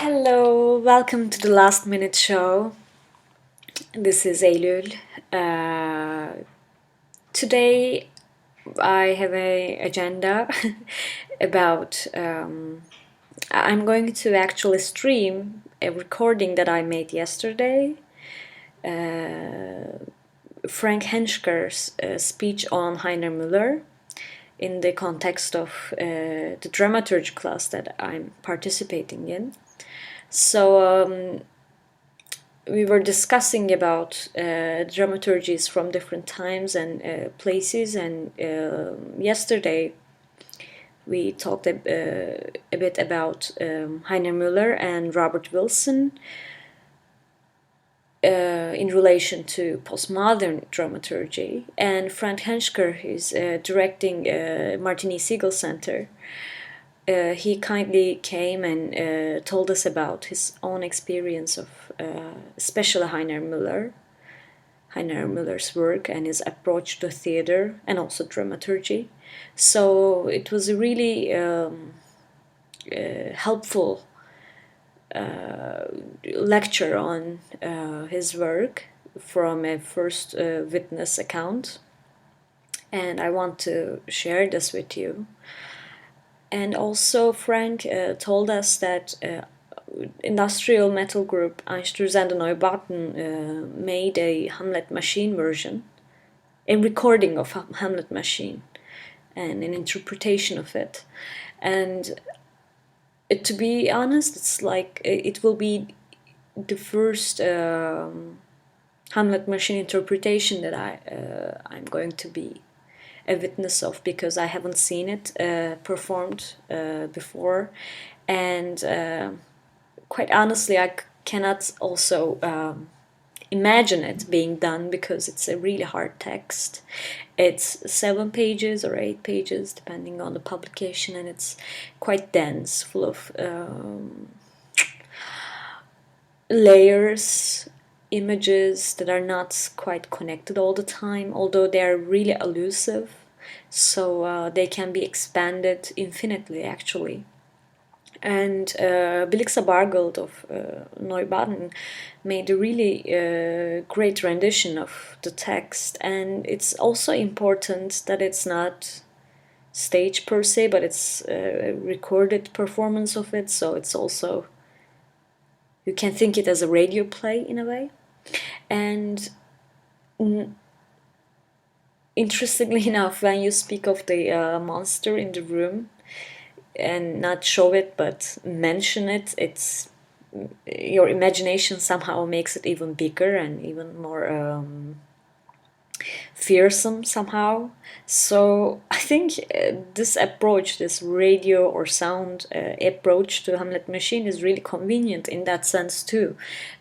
Hello, welcome to the last minute show. This is Eylül. Today I have a agenda about I'm going to actually stream a recording that I made yesterday. Frank Henschker's speech on Heiner Müller in the context of the dramaturgy class that I'm participating in. So we were discussing about dramaturgies from different times and places, and yesterday we talked a bit about Heiner Müller and Robert Wilson in relation to postmodern dramaturgy, and Frank Henschker is directing Martini Siegel Center. He kindly came and told us about his own experience of especially Heiner Müller's work and his approach to theater and also dramaturgy. So it was a really helpful lecture on his work from a first witness account, and I want to share this with you. And also Frank told us that industrial metal group Einstürzende Neubauten made a Hamlet Machine version, a recording of Hamlet Machine and an interpretation of it. And to be honest, it's like it will be the first Hamlet Machine interpretation that I'm going to be a witness of, because I haven't seen it performed before, and quite honestly I cannot also imagine it being done, because it's a really hard text. It's 7 pages or 8 pages depending on the publication, and it's quite dense, full of layers, images that are not quite connected all the time, although they are really elusive, so they can be expanded infinitely actually. And Bilixa Bargold of Neubaden made a really great rendition of the text, and it's also important that it's not stage per se, but it's a recorded performance of it, so it's also, you can think it as a radio play in a way. And interestingly enough, when you speak of the monster in the room and not show it but mention it, it's your imagination somehow makes it even bigger and even more fearsome somehow. So I think this approach, this radio or sound approach to Hamlet Machine is really convenient in that sense too,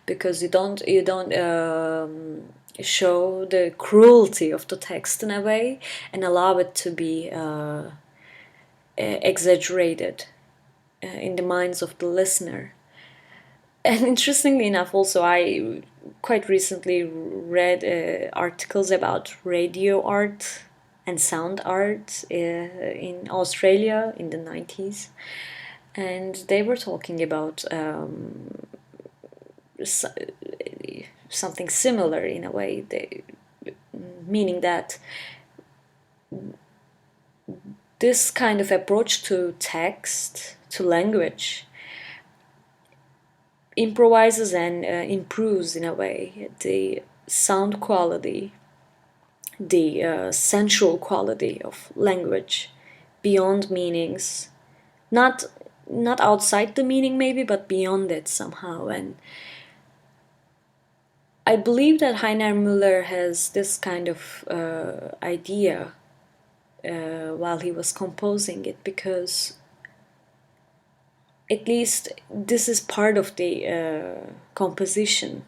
because you don't show the cruelty of the text in a way and allow it to be exaggerated in the minds of the listener. And interestingly enough, also, I quite recently read articles about radio art and sound art in Australia in the 90s. And they were talking about something similar in a way, meaning that this kind of approach to text, to language, improvises and improves in a way the sound quality, the sensual quality of language beyond meanings, not outside the meaning maybe, but beyond it somehow. And I believe that Heiner Müller has this kind of idea while he was composing it, because at least this is part of the composition,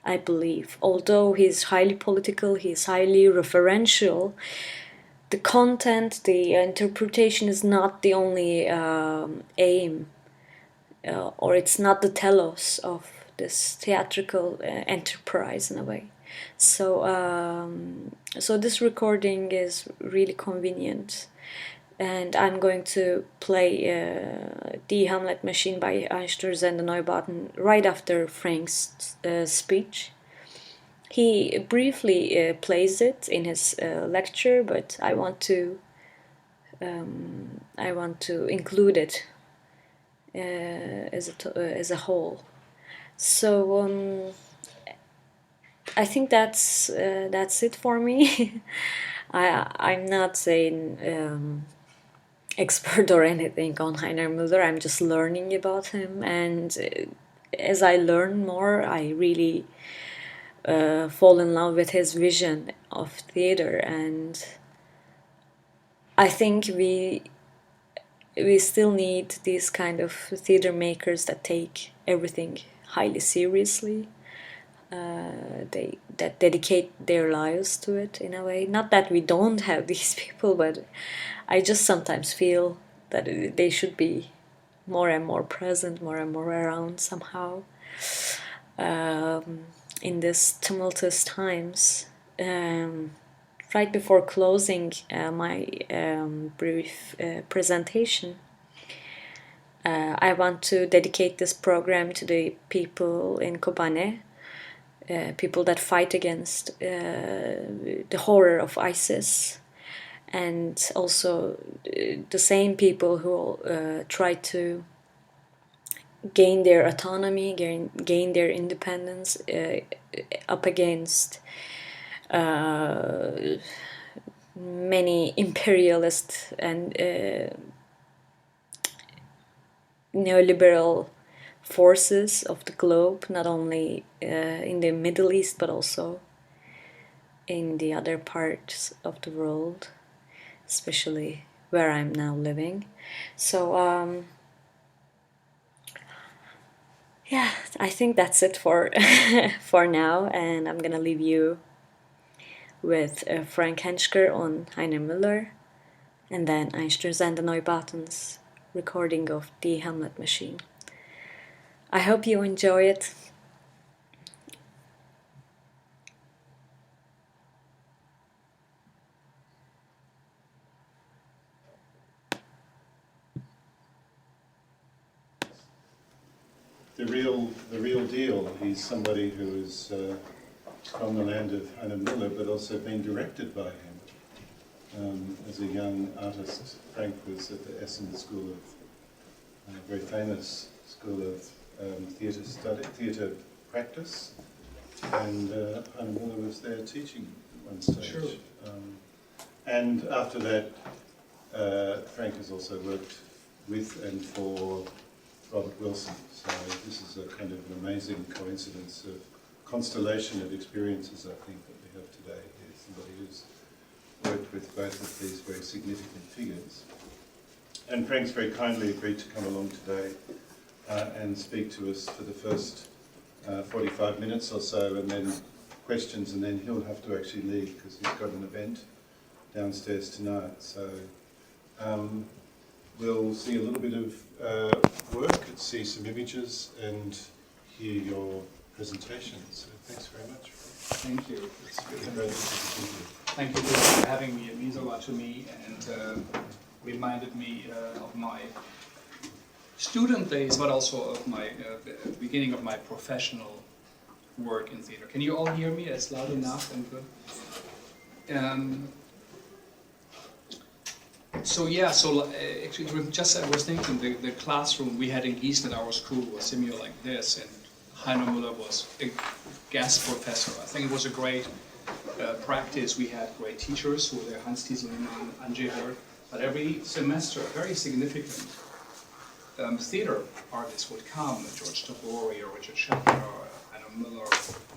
I believe. Although he's highly political, he's highly referential, the content, the interpretation is not the only aim, or it's not the telos of this theatrical enterprise in a way. So, so this recording is really convenient. And I'm going to play Die Hamlet Machine by Einstürze and Neubauten right after Frank's speech. He briefly plays it in his lecture, but I want to include it as a whole. So I think that's it for me. I'm not saying expert or anything on Heiner Müller. I'm just learning about him, and as I learn more, I really fall in love with his vision of theater, and I think we still need these kind of theater makers that take everything highly seriously. That dedicate their lives to it in a way. Not that we don't have these people, but I just sometimes feel that they should be more and more present, more and more around somehow in these tumultuous times. Right before closing my brief presentation, I want to dedicate this program to the people in Kobane, people that fight against the horror of ISIS, and also the same people who try to gain their autonomy, gain their independence up against many imperialist and neoliberal forces of the globe, not only in the Middle East but also in the other parts of the world, especially where I'm now living. So yeah, I think that's it for for now, and I'm gonna leave you with Frank Henschker on Heiner Müller, and then Einstürze and Neubaten's recording of Die Hamlet Machine. I hope you enjoy it. The real deal. He's somebody who is from the land of Heiner Müller, but also been directed by him. As a young artist, Frank was at the Essen School of, a very famous school of theatre practice, and Heiner Müller was there teaching at one stage. Sure. And after that, Frank has also worked with and for Robert Wilson. So this is a kind of an amazing coincidence of constellation of experiences, I think, that we have today. Here's somebody who's worked with both of these very significant figures. And Frank's very kindly agreed to come along today and speak to us for the first 45 minutes or so, and then questions, and then he'll have to actually leave because he's got an event downstairs tonight. So we'll see a little bit of work, and see some images, and hear your presentation. So thanks very much. Thank you. It's really great to be here. Thank you for having me. It means a lot to me, and reminded me of my student days, but also of my beginning of my professional work in theater. Can you all hear me? It's loud enough and good. Actually, just I was thinking, the classroom we had in Gießen at our school was similar like this, and Heiner Müller was a guest professor. I think it was a great practice. We had great teachers who were there, Hans Tieselmann, Anje Herd, but every semester, a very significant theater artists would come, George Tabori or Richard Schaffner or Heiner Müller,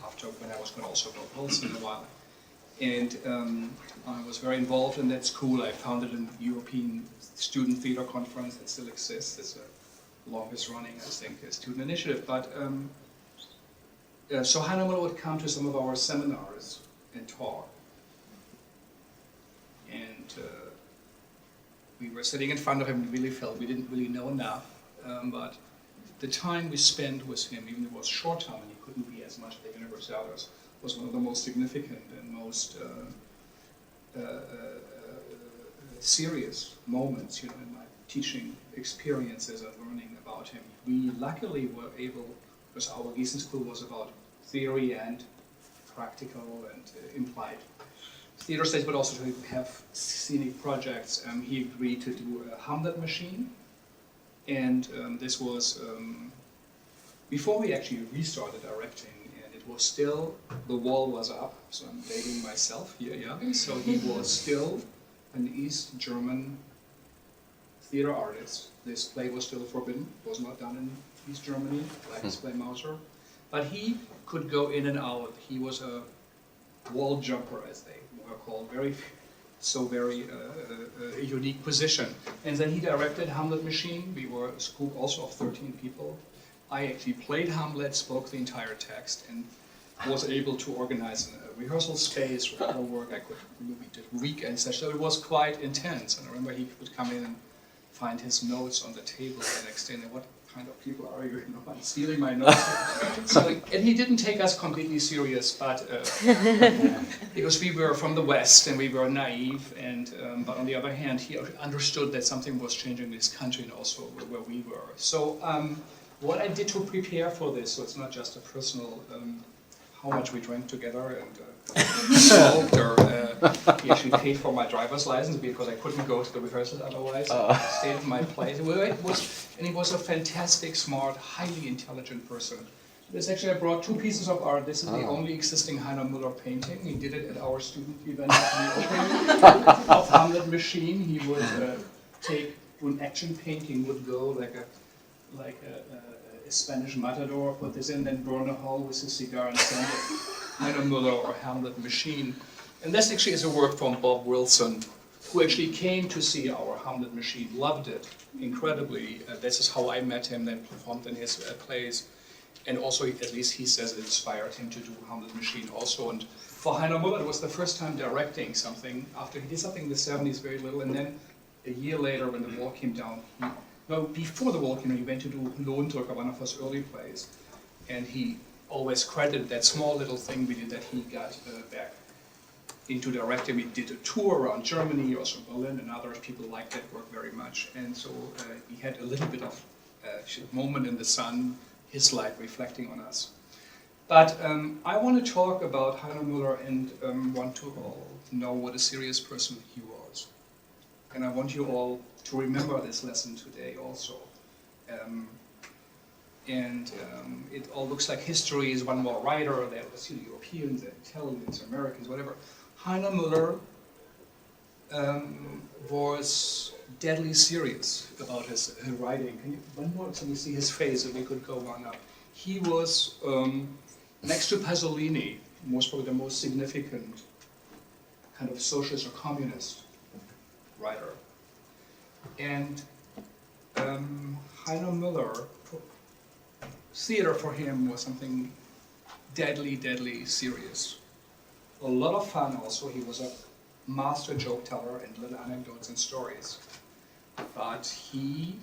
after when I was going to also go Wilson in a while. And I was very involved in that school. I founded a European Student Theatre Conference that still exists. It's the longest running, I think, student initiative. But so Heiner Müller would come to some of our seminars and talk. And we were sitting in front of him and really felt we didn't really know enough. But the time we spent with him, even if it was short time and he couldn't be as much at the Universalis, was one of the most significant and most serious moments, in my teaching experiences and learning about him. We luckily were able, because our Gießen school was about theory and practical and implied theater studies, but also to have scenic projects. He agreed to do a Hamlet machine, and this was before we actually restarted directing, and it was still, the wall was up, so I'm dating myself here, yeah. So he was still an East German theater artist. This play was still forbidden, was not done in East Germany, like his play Mauser. But he could go in and out. He was a wall jumper, as they were called, very a unique position. And then he directed Hamlet Machine. We were a school also of 13 people. I actually played Hamlet, spoke the entire text, and was able to organize a rehearsal space for other work. We did weekends, so it was quite intense. And I remember he would come in and find his notes on the table the next day, and what kind of people are you? I'm stealing my notes. And he didn't take us completely serious, but because we were from the West and we were naive, and but on the other hand, he understood that something was changing in this country and also where we were. So what I did to prepare for this, so it's not just a personal, how much we drank together and smoked, or he actually paid for my driver's license because I couldn't go to the rehearsals otherwise. I stayed in my place. And he was a fantastic, smart, highly intelligent person. This actually, I brought 2 pieces of art. This is the only existing Heiner Müller painting. He did it at our student event at the opening of Hamlet Machine. He would take, when action painting would go like a Spanish matador, put this in, then burn a hole with his cigar and send it. Heiner Müller or Hamlet Machine. And this actually is a work from Bob Wilson, who actually came to see our Hamlet Machine, loved it incredibly. This is how I met him, then performed in his plays. And also, at least he says it inspired him to do Hamlet Machine also. And for Heiner Müller, it was the first time directing something. After he did something in the 70s, very little, and then a year later when the wall came down, before the wall came down, he went to do Lohndrücker, one of his early plays. And he always credited that small little thing we did that he got back into directing. We did a tour around Germany, also Berlin, and others. People liked that work very much. And so he had a little bit of a moment in the sun, his light reflecting on us. But I want to talk about Heiner Müller and want to all know what a serious person he was. And I want you all to remember this lesson today also. It all looks like history is one more writer. There was Europeans, Italians, Americans, whatever. Heiner Müller was deadly serious about his writing. Can you, one more, so we see his face, and we could go on up. He was, next to Pasolini, most probably the most significant kind of socialist or communist writer. And Heiner Müller, theater for him was something deadly, deadly serious. A lot of fun also. He was a master joke teller and little anecdotes and stories. But he,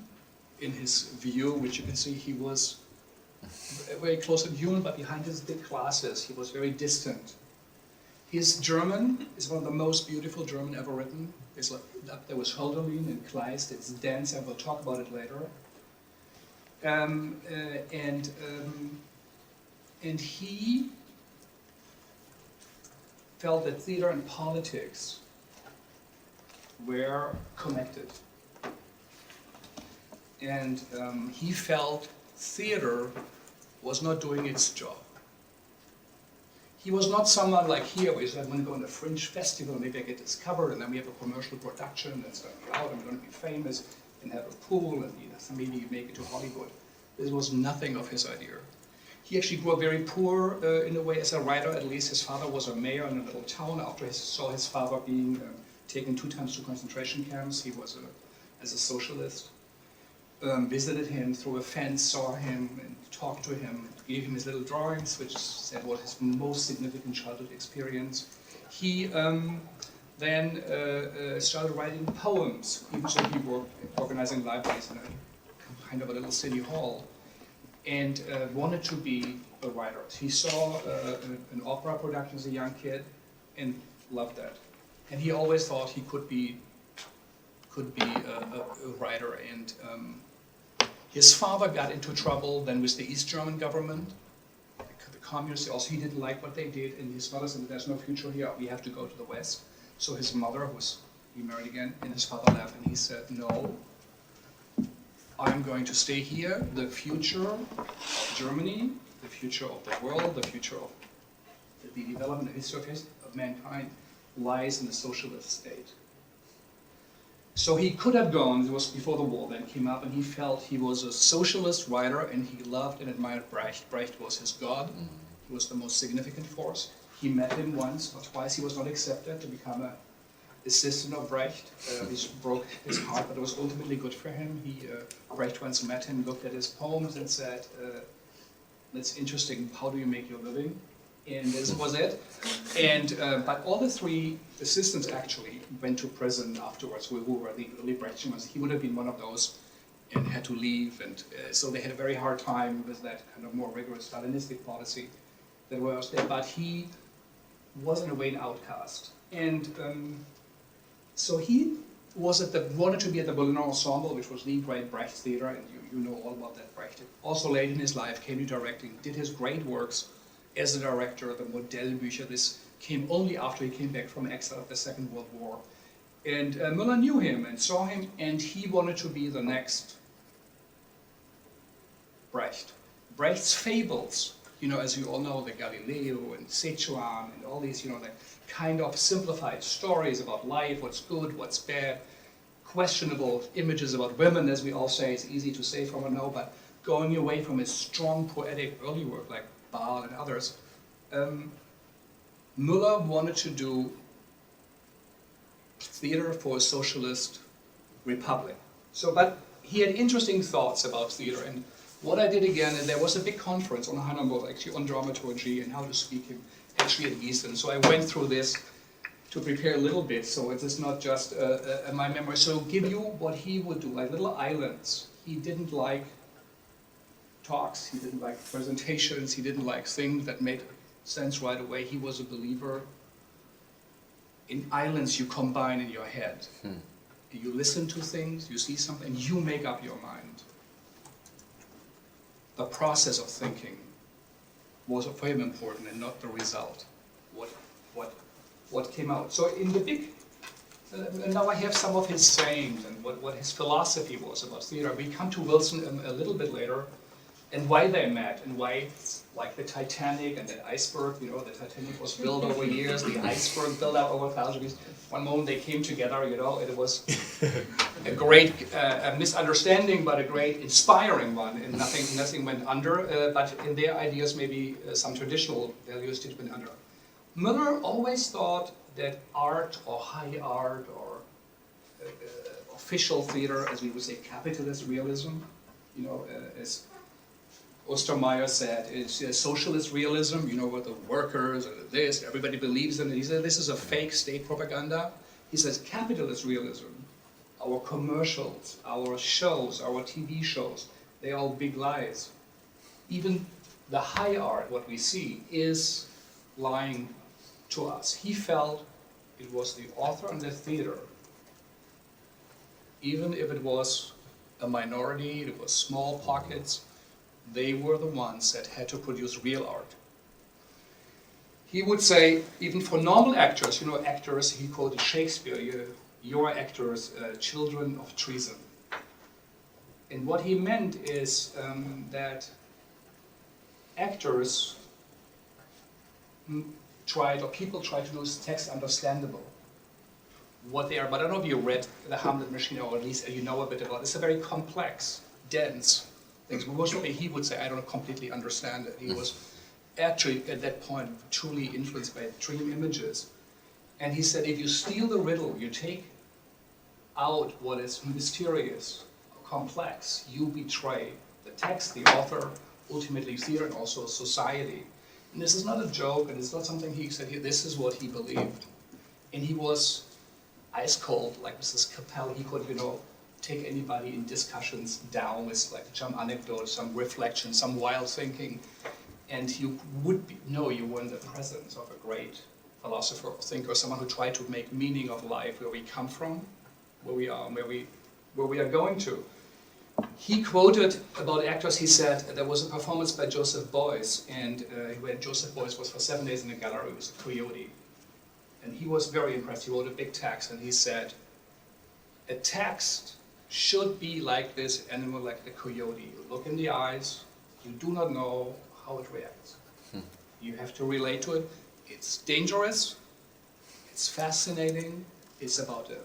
in his view, which you can see, he was very close and human, but behind his big glasses, he was very distant. His German is one of the most beautiful German ever written. It's like, up there was Hölderlin and Kleist. It's dense, and we'll talk about it later. And he felt that theater and politics were connected. And he felt theater was not doing its job. He was not someone like here, where he said, I'm going to go on a fringe festival, maybe I get discovered, and then we have a commercial production, and it's going to be out, I'm going to be famous, and have a pool, and maybe make it to Hollywood. This was nothing of his idea. He actually grew up very poor in a way as a writer. At least his father was a mayor in a little town. After he saw his father being taken 2 times to concentration camps, he was as a socialist. Visited him through a fence, saw him, and talked to him, gave him his little drawings, which said what his most significant childhood experience. He then started writing poems, even so he worked organizing libraries in a kind of a little city hall, and wanted to be a writer. He saw an opera production as a young kid and loved that. And he always thought he could be could be a writer. And his father got into trouble then with the East German government, the communists. Also, he didn't like what they did, and his father said, "There's no future here. We have to go to the West." So his mother he married again, and his father left, and he said, "No, I'm going to stay here. The future of Germany, the future of the world, the future of the development, the history of mankind lies in the socialist state." So he could have gone, it was before the war then came up, and he felt he was a socialist writer, and he loved and admired Brecht. Brecht was his god. He was the most significant force. He met him once or twice. He was not accepted to become an assistant of Brecht. This broke his heart, but it was ultimately good for him. Brecht once met him, looked at his poems, and said, "That's interesting. How do you make your living?" And this was it. And but all the three assistants actually went to prison afterwards, who were the early Brechtians. He would have been one of those and had to leave. And so they had a very hard time with that kind of more rigorous Stalinistic policy that was there. But he was in a way an outcast. And so he wanted to be at the Berliner Ensemble, which was the great Brecht theater, and you know all about that Brecht. Also late in his life came to directing, did his great works as a director, the Modellbücher. This came only after he came back from exile of the Second World War. And Müller knew him and saw him, and he wanted to be the next Brecht. Brecht's fables, as you all know, the Galileo and Sichuan and all these, the kind of simplified stories about life, what's good, what's bad, questionable images about women, as we all say. It's easy to say from a no, but going away from his strong poetic early work like Baal and others, Müller wanted to do theater for a socialist republic. But he had interesting thoughts about theater, and what I did again, and there was a big conference on Heidelberg, actually on dramaturgy and how to speak him, actually at Gießen. So I went through this to prepare a little bit, so it is not just my memory. So give you what he would do, like little islands. He didn't like talks, he didn't like presentations, he didn't like things that made sense right away. He was a believer in islands you combine in your head. You listen to things, you see something, you make up your mind. The process of thinking was for him important and not the result, what came out. So in the big, and now I have some of his sayings and what his philosophy was about theater. We come to Wilson a little bit later, and why they met, and why, like the Titanic and the iceberg, the Titanic was built over years, the iceberg built up over 1,000 years. One moment they came together, it was a great misunderstanding, but a great inspiring one, and nothing went under, but in their ideas maybe some traditional values did went under. Müller always thought that art or high art or official theater, as we would say, capitalist realism, as Ostermeyer said, it's socialist realism, with the workers and this, everybody believes in it. He said this is a fake state propaganda. He says capitalist realism, our commercials, our shows, our TV shows, they're all big lies. Even the high art, what we see, is lying to us. He felt it was the author and the theater, even if it was a minority, it was small pockets, they were the ones that had to produce real art. He would say, even for normal actors, actors, he quoted Shakespeare, you're actors, children of treason. And what he meant is that actors people try to do text understandable, what they are. But I don't know if you read The Hamlet Machine, or at least you know a bit about it. It's a very complex, dense things. Most of it, he would say, I don't completely understand it. He was actually, at that point, truly influenced by dream images. And he said, if you steal the riddle, you take out what is mysterious, complex, you betray the text, the author, ultimately theater, and also society. And this is not a joke, and it's not something he said here, this is what he believed. And he was ice cold, like Mrs. Capel. He could, take anybody in discussions down with like some anecdote, some reflection, some wild thinking, and you would know you were in the presence of a great philosopher or thinker, someone who tried to make meaning of life where we come from, where we are and where we are going to. He quoted about actors, he said, there was a performance by Joseph Beuys, and when Joseph Beuys was for 7 days in the gallery, it was a coyote. And he was very impressed. He wrote a big text, and he said, a text should be like this animal, like the coyote. You look in the eyes, you do not know how it reacts. You have to relate to it. It's dangerous, it's fascinating, it's about a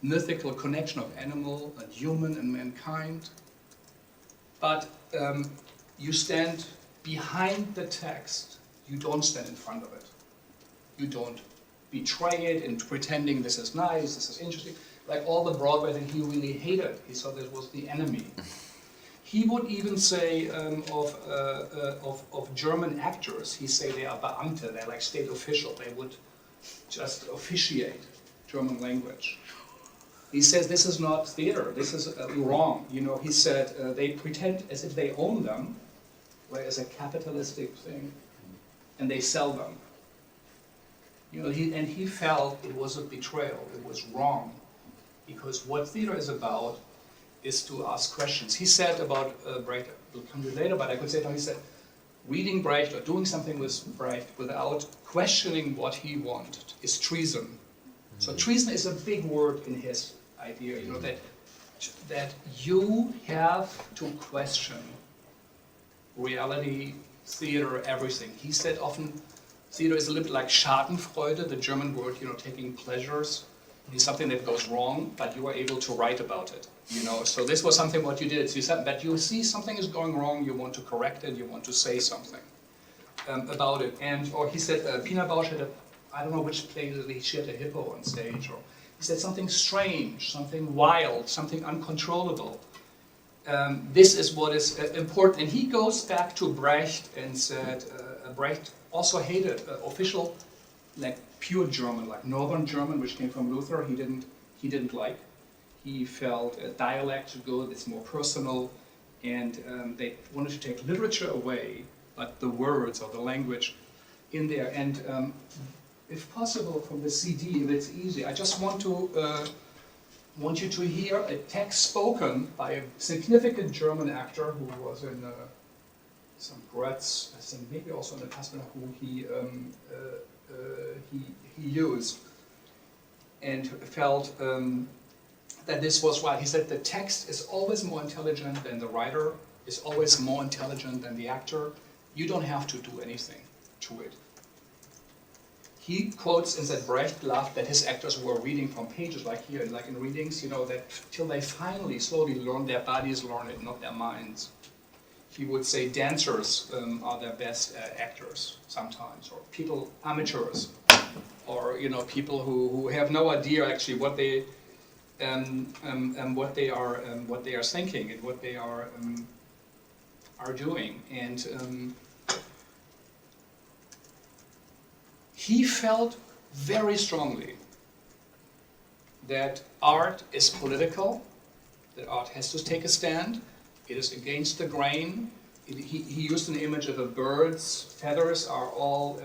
mythical connection of animal and human and mankind. But you stand behind the text, you don't stand in front of it. You don't betray it in pretending this is nice, this is interesting. Like all the Broadway that he really hated, he saw this was the enemy. He would even say of German actors, he say they are Beamte, they're like state official, they would just officiate German language. He says this is not theater, this is wrong. You know, he said they pretend as if they own them, whereas a capitalistic thing, and they sell them. You know, he felt it was a betrayal, it was wrong, because what theater is about is to ask questions. He said about Brecht, we'll come to it later, but I could say, he said, reading Brecht or doing something with Brecht without questioning what he wanted is treason. So treason is a big word in his idea, you know, that you have to question reality, theater, everything. He said often theater is a little bit like Schadenfreude, the German word, you know, taking pleasures. It's something that goes wrong, but you are able to write about it. You know, so this was something what you did. So you said, but you see something is going wrong, you want to correct it, you want to say something about it. And or he said, Pina Bausch had I don't know which play she had a hippo on stage, or he said something strange, something wild, something uncontrollable. This is what is important. And he goes back to Brecht and said, Brecht also hated official, like pure German, like Northern German, which came from Luther. He didn't like. He felt a dialect good, it's more personal, and they wanted to take literature away, but the words or the language in there. And if possible, from the CD, if it's easy, I just want you to hear a text spoken by a significant German actor who was in some Gretz, I think maybe also in the Kasperner, who he used, and felt that this was right. He said the text is always more intelligent than the writer, is always more intelligent than the actor. You don't have to do anything to it. He quotes and said Brecht laughed that his actors were reading from pages like here, like in readings, you know, that till they finally slowly learn, their bodies learn it, not their minds. He would say dancers are their best actors sometimes, or people, amateurs, or you know, people who have no idea actually what they what they are thinking and what they are doing. And he felt very strongly that art is political, that art has to take a stand. It is against the grain. He used an image of a bird's feathers are all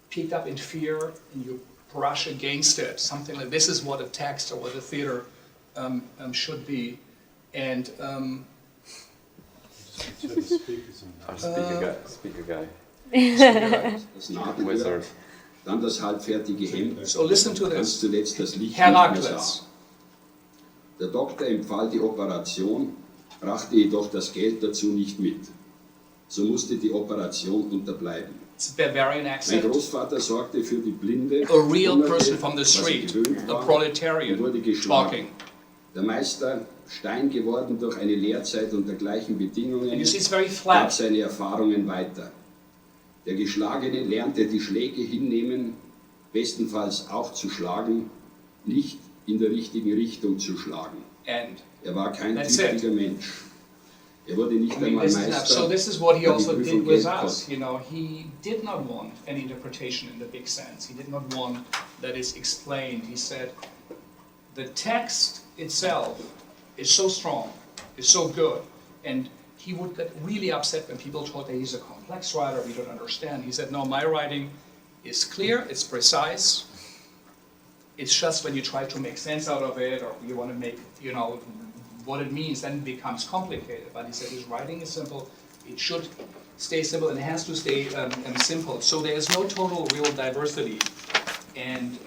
peaked up in fear, and you brush against it. Something like this is what a text or what a theater should be. And Speaker guy. Das Nadelwerk, dann das halbfertige Hemd, so listen to ganz this. zuletzt das Licht nicht mehr sah. Herakles. Der Doktor empfahl die Operation, brachte jedoch das Geld dazu nicht mit. So musste die Operation unterbleiben. It's a Bavarian Mein accent. Großvater sorgte für die Blinde, A real Hungerte, person from the was er street, gewöhnt a war, und proletarian, wurde geschlagen. talking. Der Meister, Stein geworden durch eine Lehrzeit unter gleichen Bedingungen, And you see it's very gab flat. seine Erfahrungen weiter. Der Geschlagene lernte die Schläge hinnehmen, bestenfalls auch zu schlagen, nicht in der richtigen Richtung zu schlagen. And Er war kein That's tüchtiger Mensch. Er wurde nicht I mean, einmal this is Meister. so this is what he der die also Prüfung did with Geld us. kostet. You know, he did not want any interpretation in the big sense. He did not want that it's explained. He said the text itself is so strong, is so good, and he would get really upset when people told that he's a complex writer, we don't understand. He said, no, my writing is clear, it's precise, It's just when you try to make sense out of it, or you want to make, you know, what it means, then it becomes complicated. But he said his writing is simple. It should stay simple, and it has to stay simple. So there is no total real diversity. And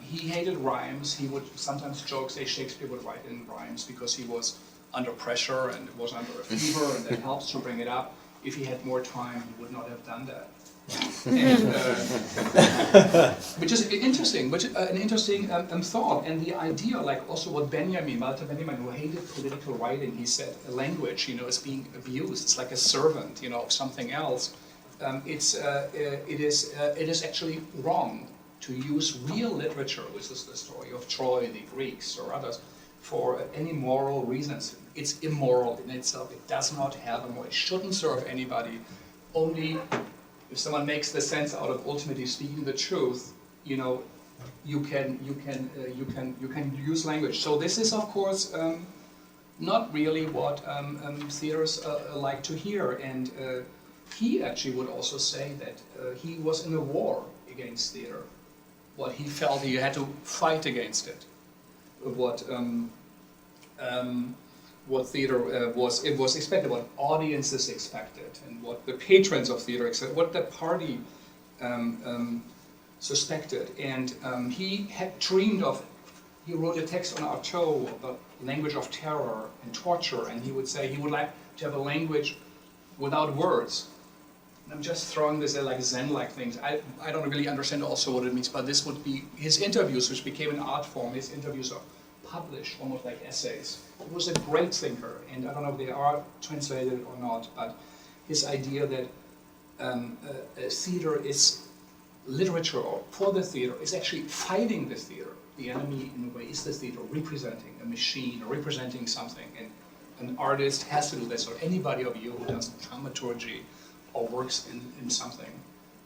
he hated rhymes. He would sometimes joke, say Shakespeare would write in rhymes because he was under pressure and was under a fever, and that helps to bring it up. If he had more time, he would not have done that. And, which is interesting, an interesting thought. And the idea, like also what Walter Benjamin, who hated political writing, he said a language, you know, is being abused. It's like a servant, you know, of something else. It is actually wrong to use real literature, which is the story of Troy, the Greeks, or others, for any moral reasons. It's immoral in itself. It does not have a moral. It shouldn't serve anybody. Only if someone makes the sense out of ultimately speaking the truth, you know, you can use language. So this is, of course, not really what theaters like to hear. And he actually would also say that he was in a war against theater. What he felt he had to fight against it. What theater was expected, what audiences expected, and what the patrons of theater expected, what the party suspected. And he had dreamed of, he wrote a text on Artaud about language of terror and torture, and he would say he would like to have a language without words. And I'm just throwing this at like Zen-like things. I don't really understand also what it means, but this would be his interviews, which became an art form. His interviews are published almost like essays. He was a great thinker, and I don't know if they are translated or not, but his idea that theater is literature, or for the theater, is actually fighting the theater. The enemy, in a way, is the theater, representing a machine, or representing something, and an artist has to do this, or anybody of you who does dramaturgy or works in something,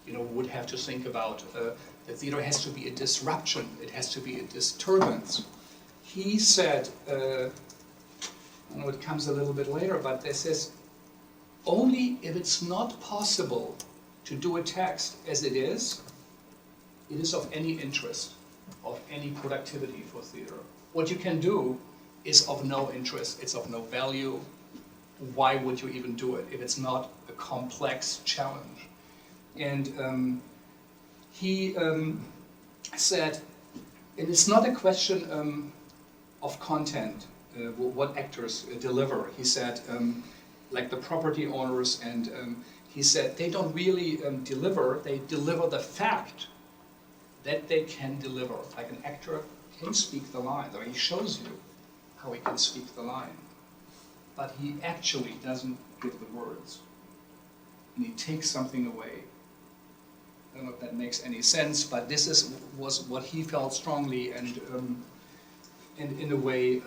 you know, would have to think about the theater has to be a disruption, it has to be a disturbance. He said, I know it comes a little bit later, but this is only if it's not possible to do a text as it is of any interest, of any productivity for theater. What you can do is of no interest, it's of no value. Why would you even do it if it's not a complex challenge? And he said, and it's not a question of content, what actors deliver. He said, like the property owners, and he said they don't really deliver, they deliver the fact that they can deliver. Like an actor can speak the line, I mean, he shows you how he can speak the line, but he actually doesn't give the words, and he takes something away. I don't know if that makes any sense, but this was what he felt strongly, and in a way,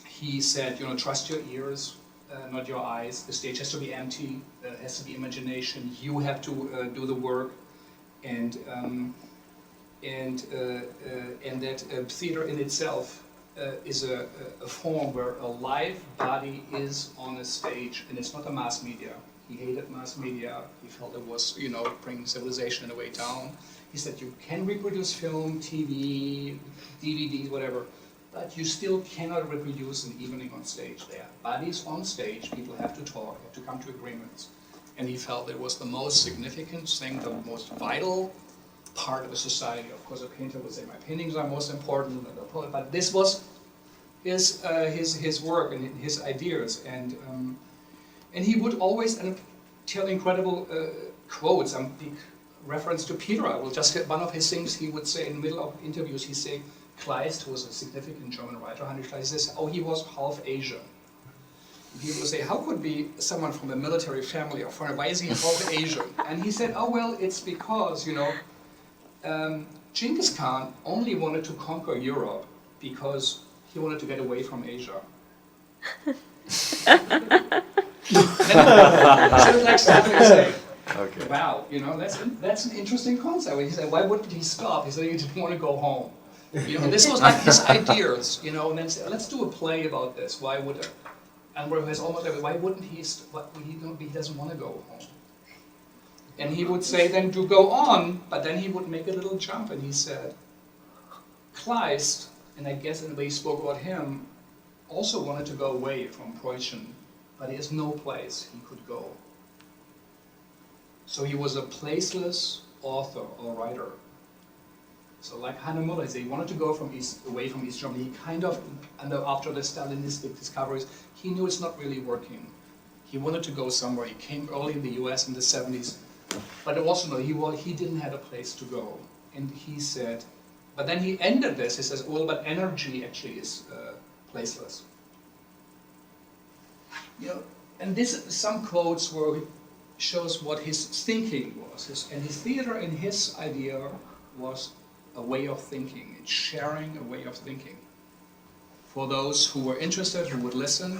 he said, you know, trust your ears, not your eyes. The stage has to be empty. There has to be imagination. You have to do the work, and that theater in itself is a form where a live body is on a stage, and it's not a mass media. He hated mass media. He felt it was, you know, bringing civilization in a way down. He said you can reproduce film, TV, DVDs, whatever, but you still cannot reproduce an evening on stage. There are bodies on stage, people have to talk, have to come to agreements. And he felt it was the most significant thing, the most vital part of a society. Of course, a painter would say, my paintings are most important, but this was his work and his ideas. And he would always tell incredible quotes. I'm big reference to Peter. I will just get one of his things. He would say in the middle of interviews, he'd say, Kleist, who was a significant German writer, Heinrich Kleist, says, oh, he was half Asian. People would say, how could be someone from a military family or foreign, why is he half Asian? And he said, oh, well, it's because, you know, Genghis Khan only wanted to conquer Europe because he wanted to get away from Asia. Then, like stopping and saying, okay. Wow, you know, that's an interesting concept. And he said, why wouldn't he stop? He said he didn't want to go home. You know, this was like his ideas, you know, and then say, let's do a play about this. Why would it? And where he's almost like, why wouldn't he? He doesn't want to go home. And he would say then to go on, but then he would make a little jump, and he said, Kleist, and I guess in the way he spoke about him, also wanted to go away from Preußen, but he has no place he could go. So he was a placeless author or writer. So like Heiner Müller, he wanted to go away from East Germany. He kind of, after the Stalinistic discoveries, he knew it's not really working. He wanted to go somewhere. He came early in the US in the 70s, but also no, he didn't have a place to go. And he said, but then he ended this, he says, well, but energy actually is placeless. You know, and this, some quotes where he shows what his thinking was. And his theater, in his idea, was a way of thinking. It's sharing a way of thinking. For those who were interested, who would listen,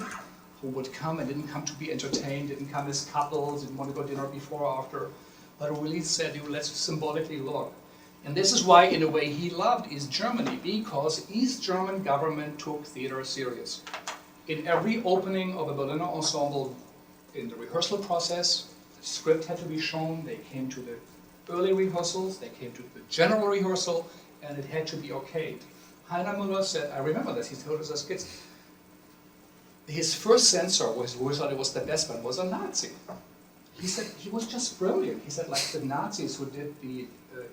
who would come and didn't come to be entertained, didn't come as couples, didn't want to go dinner before or after, but who really said, let's symbolically look. And this is why, in a way, he loved East Germany, because East German government took theater serious. In every opening of a Berliner ensemble, in the rehearsal process, the script had to be shown, they came to the early rehearsals, they came to the general rehearsal, and it had to be okayed. Heiner Müller said, I remember this, he told us as kids, his first censor, who thought it was the best one, was a Nazi. He said he was just brilliant. He said, like the Nazis who did the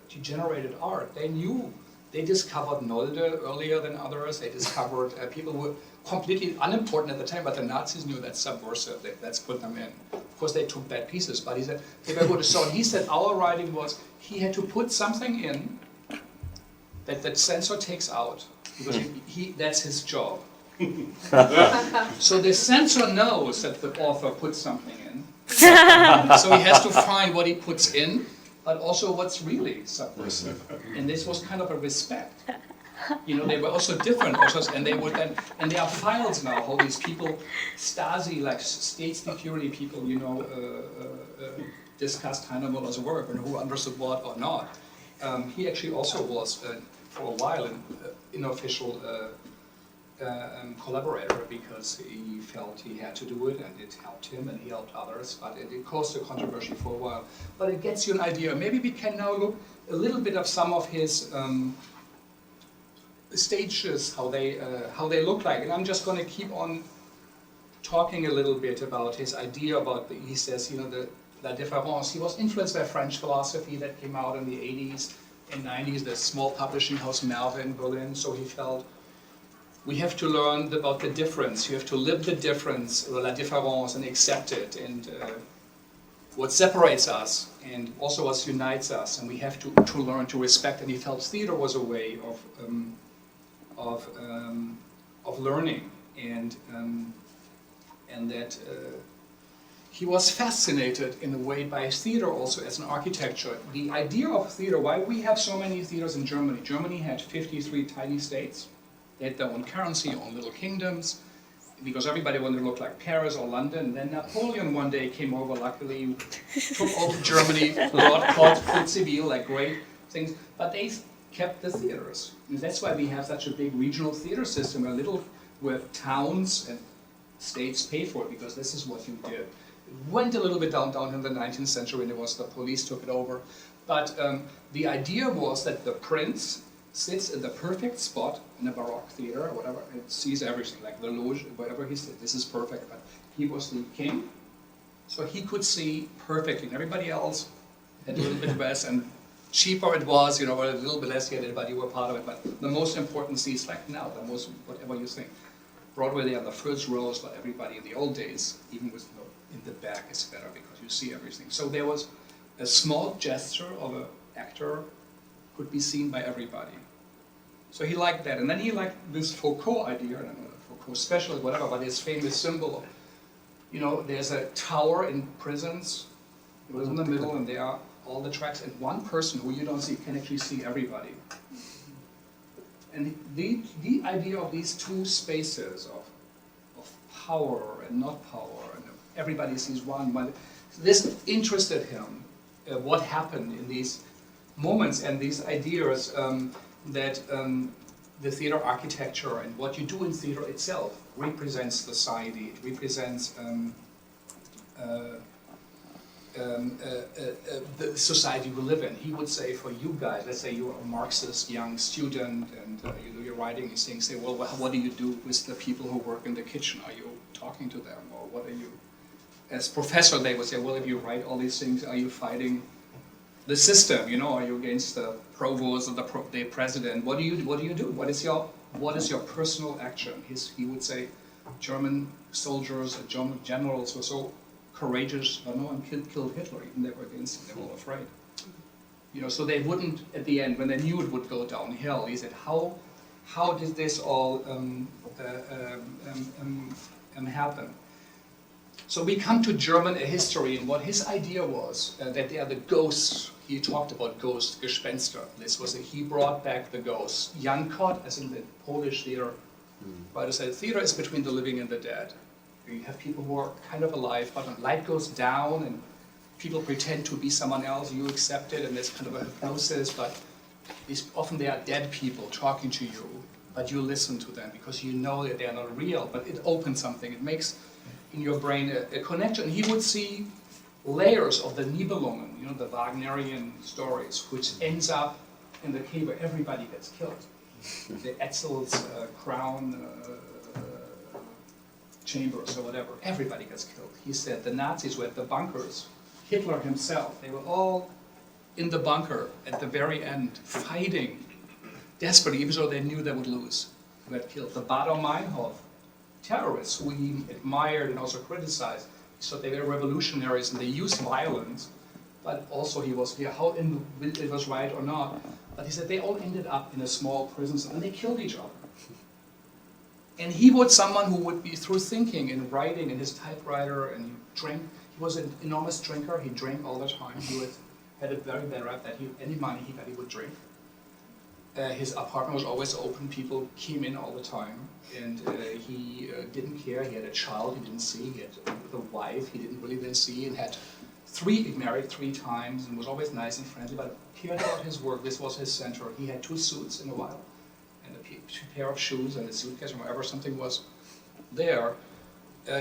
degenerated art, they discovered Nolde earlier than others. They discovered people who were completely unimportant at the time, but the Nazis knew that's subversive. Let's put them in. Of course, they took bad pieces, but he said they were good. So he said our writing was he had to put something in that the censor takes out because that's his job. So the censor knows that the author put something in. So he has to find what he puts in, but also what's really subversive. And this was kind of a respect. You know, they were also different authors, and they would then, and there are files now, how these people, Stasi, like state security people, you know, discussed Heiner Müller's work and who understood what or not. He actually also was, for a while, an unofficial collaborator because he felt he had to do it and it helped him and he helped others, but it caused a controversy for a while. But it gets you an idea. Maybe we can now look a little bit of some of his stages, how they look like. And I'm just going to keep on talking a little bit about his idea about, he says, you know, the La Différence. He was influenced by French philosophy that came out in the 80s and 90s, the small publishing house Merve in Berlin, so he felt we have to learn about the difference. You have to live the difference, la différence, and accept it, and what separates us, and also what unites us. And we have to learn to respect. And he felt theater was a way of learning, and that he was fascinated in a way by theater also as an architecture. The idea of theater, why we have so many theaters in Germany. Germany had 53 tiny states. They had their own currency, own little kingdoms, because everybody wanted to look like Paris or London. Then Napoleon one day came over, luckily, took over Germany, brought Code Civil, like great things, but they kept the theaters. And that's why we have such a big regional theater system, a little where towns and states pay for it, because this is what you did. It went a little bit down in the 19th century, and it was the police took it over. But the idea was that the prince sits in the perfect spot in a Baroque theater or whatever, and sees everything, like the Loge, wherever he sits, this is perfect, but he was the king, so he could see perfectly, and everybody else had a little bit less, and cheaper it was, you know, a little bit less, everybody were part of it, but the most important seats, like now, the most, whatever you think, Broadway, they are the first rows, but everybody in the old days, even with in the back, is better because you see everything. So there was a small gesture of an actor could be seen by everybody. So he liked that, and then he liked this Foucault idea, I don't know, Foucault special, whatever, but his famous symbol, you know, there's a tower in prisons, it was in the middle, and there are all the tracks, and one person who you don't see can actually see everybody. And the idea of these two spaces of power and not power, and everybody sees one, this interested him, what happened in these moments and these ideas that the theater architecture and what you do in theater itself represents society, it represents the society we live in. He would say, for you guys, let's say you're a Marxist young student and you do your writing, he's saying, well, what do you do with the people who work in the kitchen? Are you talking to them, or what are you? As professor, they would say, well, if you write all these things, are you fighting the system? You know, are you against the provost or the president? What do you do? What is your personal action? He would say, German soldiers and German generals were so courageous, but no one killed Hitler, even they were against him, they were all afraid. You know, so they wouldn't, at the end, when they knew it would go downhill, he said, how did this all happen? So we come to German history, and what his idea was, that they are the ghosts. He talked about ghosts, Gespenster. This was he brought back the ghosts. Jankot, as in the Polish theater, writer said, theater is between the living and the dead. You have people who are kind of alive, but when light goes down and people pretend to be someone else, you accept it, and there's kind of a hypnosis, but often they are dead people talking to you, but you listen to them because you know that they're not real, but it opens something. It makes in your brain a connection. And he would see layers of the Nibelungen, you know, the Wagnerian stories, which ends up in the cave where everybody gets killed. The Etzel's crown chambers or whatever, everybody gets killed. He said the Nazis were at the bunkers. Hitler himself, they were all in the bunker at the very end, fighting desperately, even though they knew they would lose, who had killed. The Baader-Meinhof terrorists, who he admired and also criticized, so they were revolutionaries and they used violence, but also he was here, how it was right or not, but he said they all ended up in a small prison and they killed each other. And he was someone who would be, through thinking and writing in his typewriter, and he drank, he was an enormous drinker, he drank all the time, had a very bad rap that any money he got, he would drink. His apartment was always open, people came in all the time, and he didn't care. He had a child he didn't see, he had a wife he didn't really then see, and he married 3 times, and was always nice and friendly, but cared about his work. This was his center. He had 2 suits in a while, and a pair of shoes and a suitcase, or wherever something was there.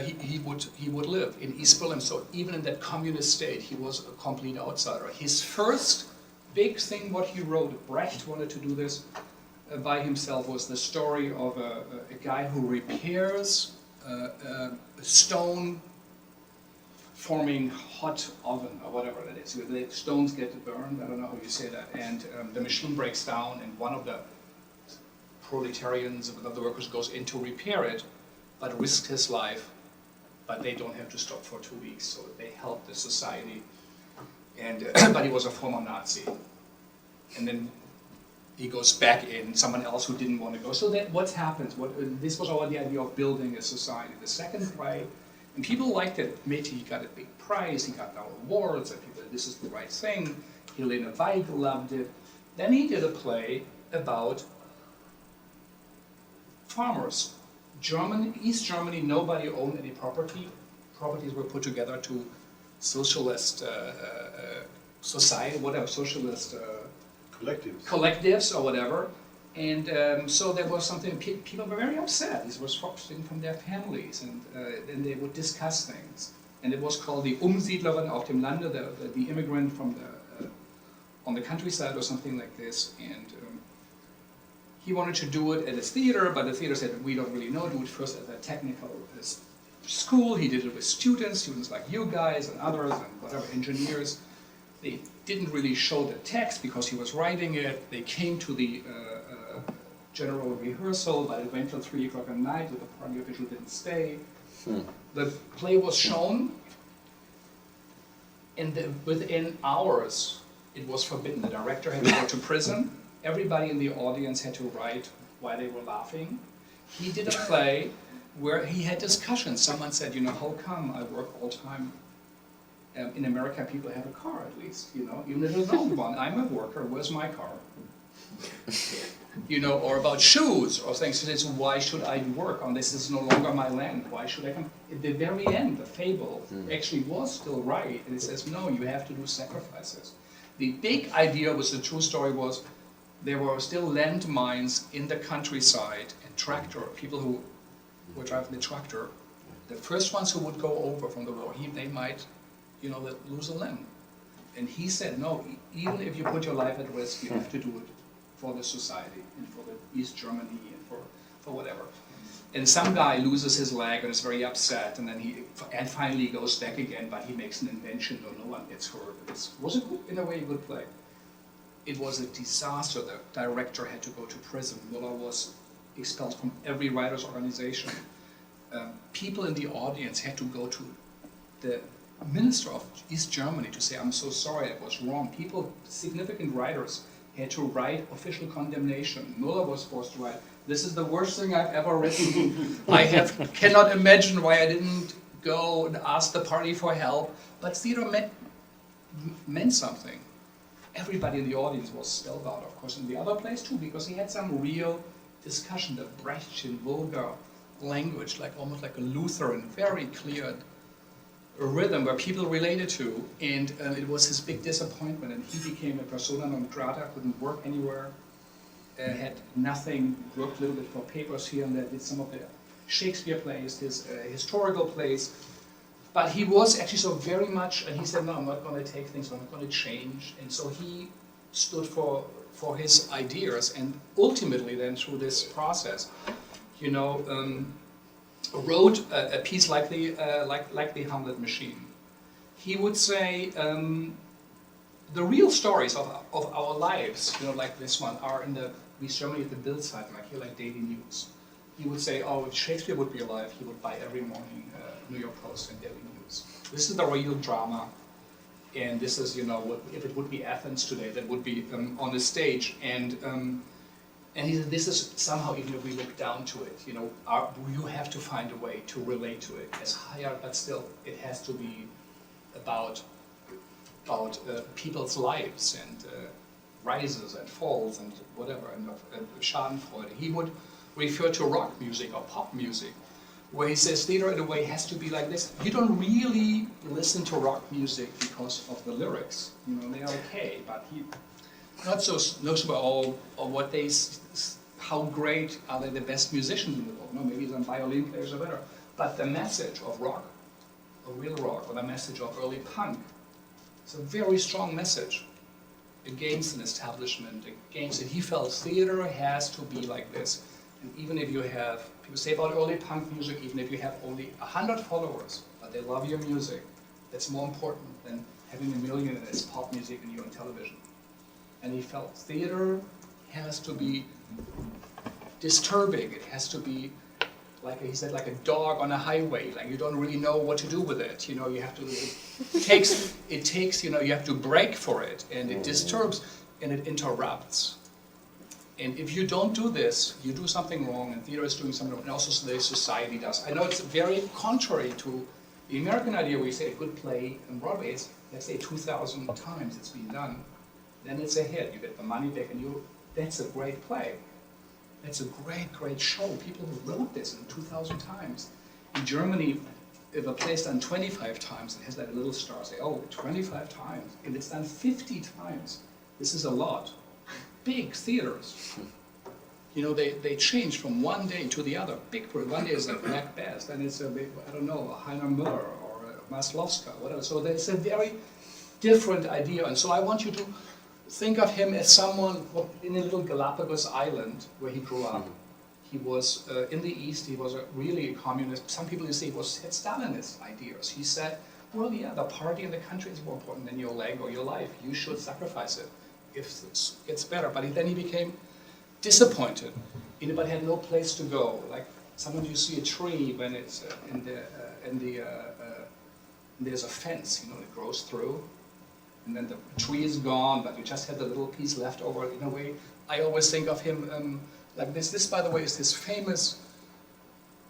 He would live in East Berlin. So even in that communist state, he was a complete outsider. His first big thing, what he wrote, Brecht wanted to do this by himself, was the story of a guy who repairs a stone forming hot oven, or whatever that is. The stones get burned, I don't know how you say that, and the machine breaks down, and one of the proletarians, of the workers, goes in to repair it, but risked his life, but they don't have to stop for 2 weeks, so they help the society. And but he was a former Nazi, and then he goes back in, someone else who didn't want to go. So that what happens? This was all the idea of building a society. The second play, and people liked it. He got a big prize. He got now awards, and people said, this is the right thing. Helene Weigel loved it. Then he did a play about farmers. East Germany, nobody owned any property. Properties were put together to socialist society, whatever, socialist collectives or whatever. And so there was something, people were very upset. These were foxing from their families, and then they would discuss things. And it was called the Umsiedlerin auf dem Lande, the immigrant from on the countryside or something like this. And he wanted to do it at his theater, but the theater said, we don't really know, do it first at a technical school. He did it with students like you guys and others and whatever, engineers. They didn't really show the text because he was writing it. They came to the general rehearsal, but it went till 3 o'clock at night, the party official didn't stay. The play was shown, and within hours it was forbidden. The director had to go to prison. Everybody in the audience had to write why they were laughing. He did a play where he had discussions. Someone said, you know, how come I work all the time? In America, people have a car at least, you know, even if it's an old one. I'm a worker, where's my car? You know, or about shoes, or things. So why should I work on this? This is no longer my land. Why should I come? At the very end, the fable actually was still right. And it says, no, you have to do sacrifices. The big idea was, the true story was, there were still landmines in the countryside, and people who were driving the tractor, the first ones who would go over from the war, they might lose a limb. And he said, no, even if you put your life at risk, you have to do it for the society and for the East Germany and for whatever. And some guy loses his leg and is very upset, and then he finally goes back again, but he makes an invention, no one gets hurt. It was in a way a good play. It was a disaster. The director had to go to prison. Müller was expelled from every writers' organization. People in the audience had to go to the minister of East Germany to say, I'm so sorry, it was wrong. People, significant writers, had to write official condemnation. Müller was forced to write, this is the worst thing I've ever written. Cannot imagine why I didn't go and ask the party for help. But theater meant something. Everybody in the audience was spellbound, of course, in the other place too, because he had some real discussion, the Brechtian, vulgar language, almost like a Lutheran, very clear rhythm where people related to, and it was his big disappointment, and he became a persona non grata, couldn't work anywhere, had nothing, worked a little bit for papers here and there, did some of the Shakespeare plays, his historical plays, but he was actually so very much, and he said, no, I'm not going to take things, I'm not going to change, and so he stood for his ideas, and ultimately then through this process, wrote a piece like the Hamlet Machine. He would say the real stories of our lives, like this one, are in the East Germany at the Bild-Zeitung, like daily news. He would say, oh, if Shakespeare would be alive, he would buy every morning New York Post and Daily News. This is the real drama, and this is, if it would be Athens today, that would be on the stage, and he said, this is somehow, even if we look down to it, you have to find a way to relate to it as higher, but still, it has to be about people's lives and rises and falls and whatever, and Schadenfreude. He would refer to rock music or pop music, where he says theater in a way has to be like this. You don't really listen to rock music because of the lyrics. They are okay, but he not so knows about all of what how great are they the best musicians in the world. No, maybe some violin players are better. But the message of rock, of real rock, or the message of early punk, it's a very strong message against an establishment, against it. He felt theater has to be like this. And even if you have, people say about early punk music, even if you have only 100 followers, but they love your music, that's more important than having 1 million and it's pop music and you're on television. And he felt theater has to be disturbing. It has to be, like he said, like a dog on a highway. Like you don't really know what to do with it. You have to. It takes. You have to break for it, and it disturbs and it interrupts. And if you don't do this, you do something wrong, and theater is doing something wrong, and also the society does. I know it's very contrary to the American idea where you say a good play on Broadway is, let's say 2,000 times it's been done. Then it's a hit. You get the money back, and that's a great play. That's a great, great show. People who wrote this in 2,000 times. In Germany, if a play is done 25 times, it has like a little star. Say, oh, 25 times. If it's done 50 times, this is a lot. Big theaters. They change from one day to the other. Big, one day is like Macbeth, then it's a Heiner Müller or Maslovska, whatever. So there's a very different idea. And so I want you to think of him as someone in a little Galapagos island where he grew up. He was in the East. He was really a communist. Some people say he had Stalinist ideas. He said, well, yeah, the party and the country is more important than your leg or your life. You should sacrifice it if it gets better. But then he became disappointed. Anybody had no place to go. Like sometimes you see a tree when it's there's a fence, it grows through. And then the tree is gone, but you just had the little piece left over. In a way, I always think of him like this. This, by the way, is his famous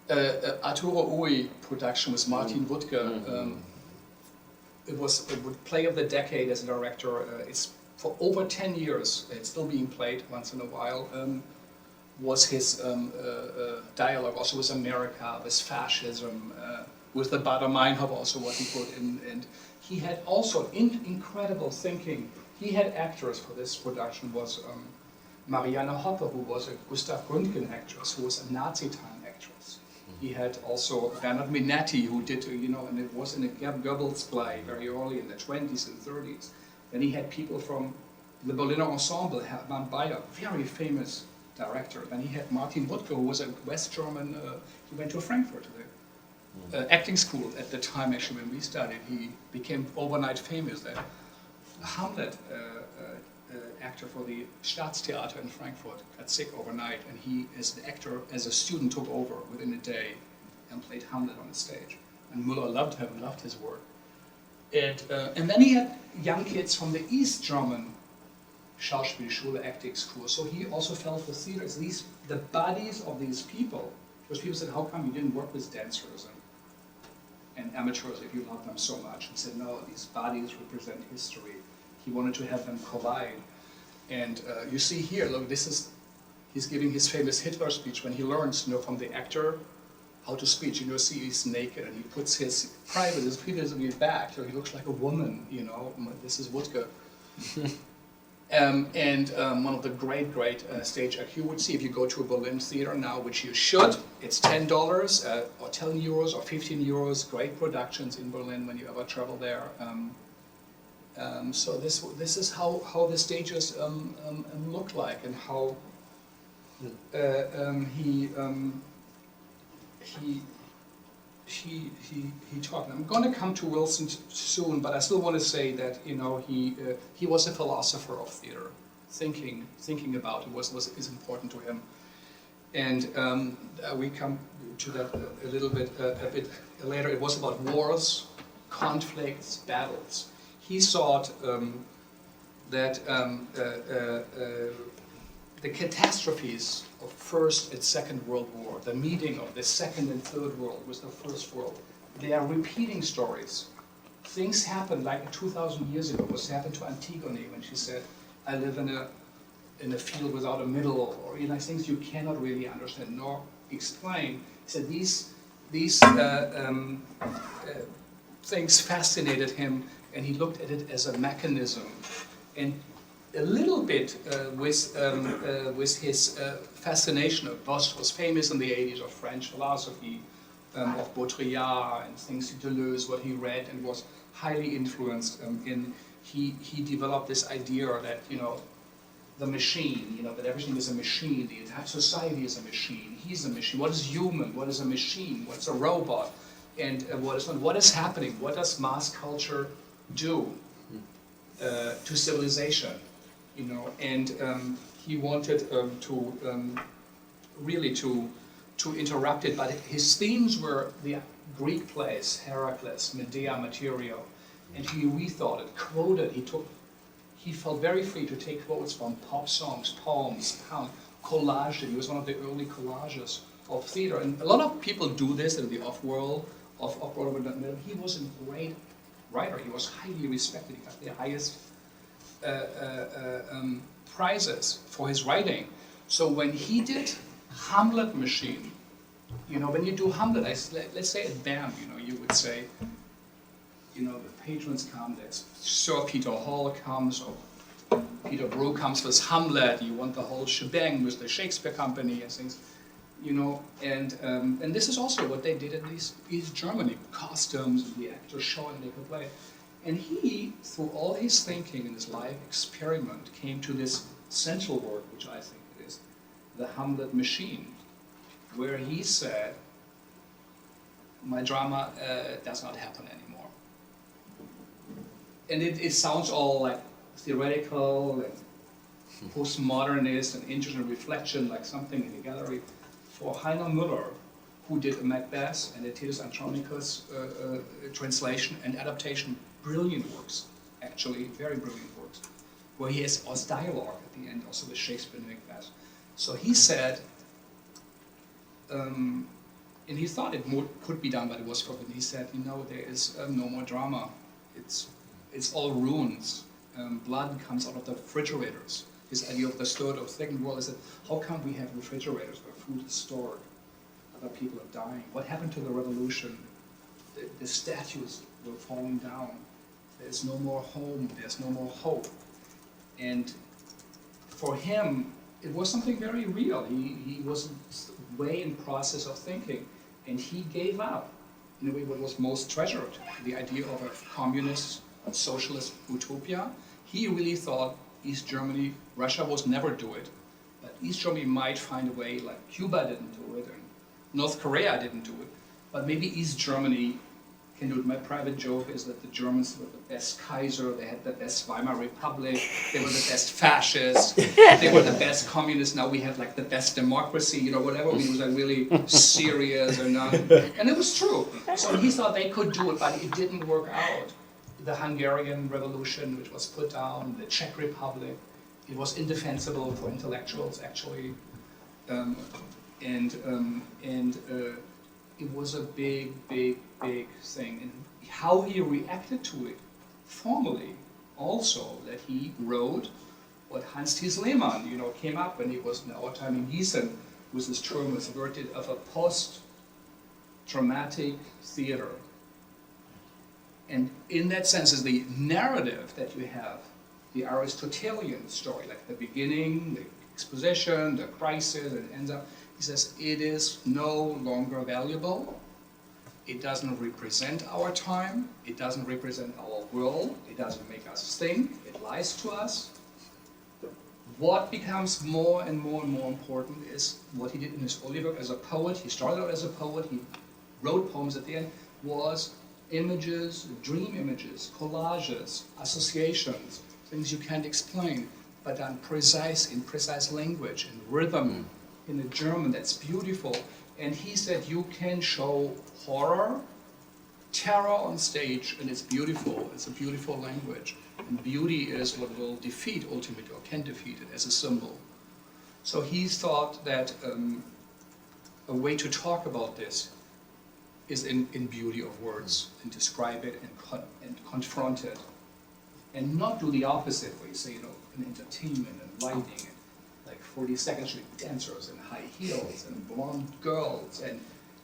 Arturo Ui production with Martin Wuttke. It was a play of the decade as a director. It's for over 10 years. It's still being played once in a while. Was his dialogue also with America, with fascism, with the Bader Meinhof, also what he put in. And he had also incredible thinking. He had actors for this production. Was Marianne Hoppe, who was a Gustav Gründgen actress, who was a Nazi-time actress. He had also Bernard Minetti, who did, and it was in a Goebbels play very early in the 20s and 30s. Then he had people from the Berliner Ensemble, Hermann Bayer, very famous director. Then he had Martin Wuttke, who was a West German, he went to Frankfurt, the acting school at the time, actually, when we studied. He became overnight famous there. Hamlet, actor for the Staatstheater in Frankfurt, got sick overnight, and he, as an actor, as a student, took over within a day and played Hamlet on the stage. And Müller loved him, loved his work. And then he had young kids from the East German Schauspielschule acting school. So he also felt the theaters, the bodies of these people, because people said, how come you didn't work with dancers and amateurs if you love them so much? He said, no, these bodies represent history. He wanted to have them collide. And you see here, look, he's giving his famous Hitler speech when he learns, from the actor how to speak. See he's naked and he puts his penis in his back, so he looks like a woman, This is Wuttke. One of the great stage acts you would see if you go to a Berlin theater now, which you should. It's $10 or 10 euros or 15 euros. Great productions in Berlin when you ever travel there. So this is how the stages look like, and how he talked. I'm going to come to Wilson soon, but I still want to say that he was a philosopher of theater. Thinking about it is important to him, and we come to that a bit later. It was about wars, conflicts, battles. He thought that the catastrophes of First and Second World War, the meeting of the Second and Third World with the First World, they are repeating stories. Things happened like 2,000 years ago. What happened to Antigone when she said, "I live in a field without a middle," or things you cannot really understand nor explain. He said these things fascinated him, and he looked at it as a mechanism. And a little bit with his fascination of Bosch was famous in the 80s of French philosophy, of Baudrillard and things, Deleuze, what he read, and was highly influenced. He developed this idea that the machine, that everything is a machine, the entire society is a machine. He's a machine. What is human? What is a machine? What's a robot? And what is happening? What does mass culture do to civilization? And he wanted to interrupt it, but his themes were the Greek plays, Heracles, Medea, Material, and he rethought it, quoted. He felt very free to take quotes from pop songs, poems, collaged it. He was one of the early collages of theater, and a lot of people do this in the off-world of Broadway. He was a great writer. He was highly respected. He got the highest prizes for his writing. So when he did Hamlet Machine, when you do Hamlet, let's say at BAM, you would say, the patrons come, there's Sir Peter Hall comes, or Peter Brook comes with Hamlet, you want the whole shebang with the Shakespeare Company and things, and this is also what they did in East Germany, costumes, and the actors showing they could play. And he, through all his thinking in his life experiment, came to this central work, which I think it is, the Hamlet Machine, where he said, my drama does not happen anymore. And it sounds all like theoretical and postmodernist and interesting reflection, like something in the gallery. For Heiner Müller, who did a Macbeth and a Titus Andronicus translation and adaptation, brilliant works, actually, very brilliant works, where he has also dialogue at the end, also with Shakespeare and Macbeth. So he said, and he thought it could be done, but it was forbidden. He said, there is no more drama. It's all ruins. Blood comes out of the refrigerators. His idea of the Third or Second World is that how come we have refrigerators where food is stored? Other people are dying. What happened to the revolution? The statues were falling down. There's no more home. There's no more hope. And for him, it was something very real. He was way in process of thinking. And he gave up, in a way, what was most treasured, the idea of a communist, socialist utopia. He really thought East Germany, Russia was never do it, but East Germany might find a way, like Cuba didn't do it, and North Korea didn't do it, but maybe East Germany can do it. My private joke is that the Germans were the best Kaiser, they had the best Weimar Republic, they were the best fascists, they were the best communists, now we have like the best democracy, you know, whatever, we was like really serious or not. And it was true. So he thought they could do it, but it didn't work out. The Hungarian Revolution, which was put down, the Czech Republic, it was indefensible for intellectuals actually. It was a big thing. And how he reacted to it formally, also, that he wrote what Hans Thies Lehmann, you know, came up when he was in our time in Gießen, with this term was verted of a post-traumatic theater. And in that sense is the narrative that you have, the Aristotelian story, like the beginning, the exposition, the crisis, and it ends up. He says, it is no longer valuable, it doesn't represent our time, it doesn't represent our world, it doesn't make us think, it lies to us. What becomes more and more and more important is what he did in his early work as a poet. He started out as a poet, he wrote poems at the end, was images, dream images, collages, associations, things you can't explain, but done in precise language and rhythm. In a German that's beautiful, and he said you can show horror, terror on stage, and it's beautiful. It's a beautiful language, and beauty is what will defeat ultimately, or can defeat it as a symbol. So he thought that a way to talk about this is in beauty of words, and describe it and confront it, and not do the opposite where you say, you know, in entertainment and lighting. And, like 42nd Street dancers and high heels and blonde girls, and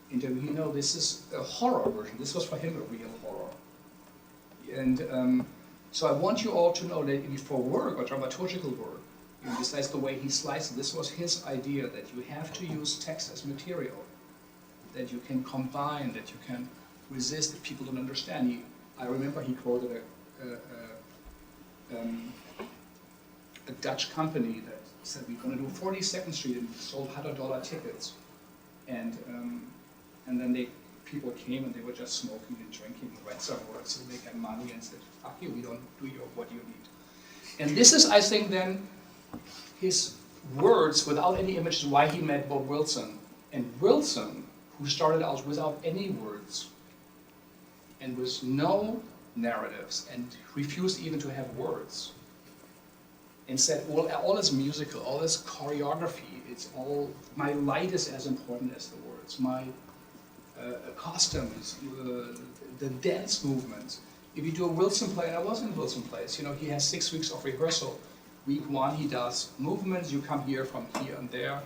you know, this is a horror version. This was for him a real horror. And so I want you all to know that for work or dramaturgical work, you know, besides the way he sliced it, this was his idea that you have to use text as material, that you can combine, that you can resist, that people don't understand. I remember he quoted a Dutch company that said we're going to do 42nd Street and sold $100 tickets, and then people came and they were just smoking and drinking and read some words so they got money and said, fuck you, we don't do what you need. And this is, I think, then his words without any images why he met Bob Wilson. And Wilson, who started out without any words and with no narratives and refused even to have words, and said, well, all is musical, all is choreography, it's all, my light is as important as the words, my costumes, the dance movements. If you do a Wilson play, and I was in Wilson plays, you know, he has 6 weeks of rehearsal. Week 1, he does movements, you come here from here and there.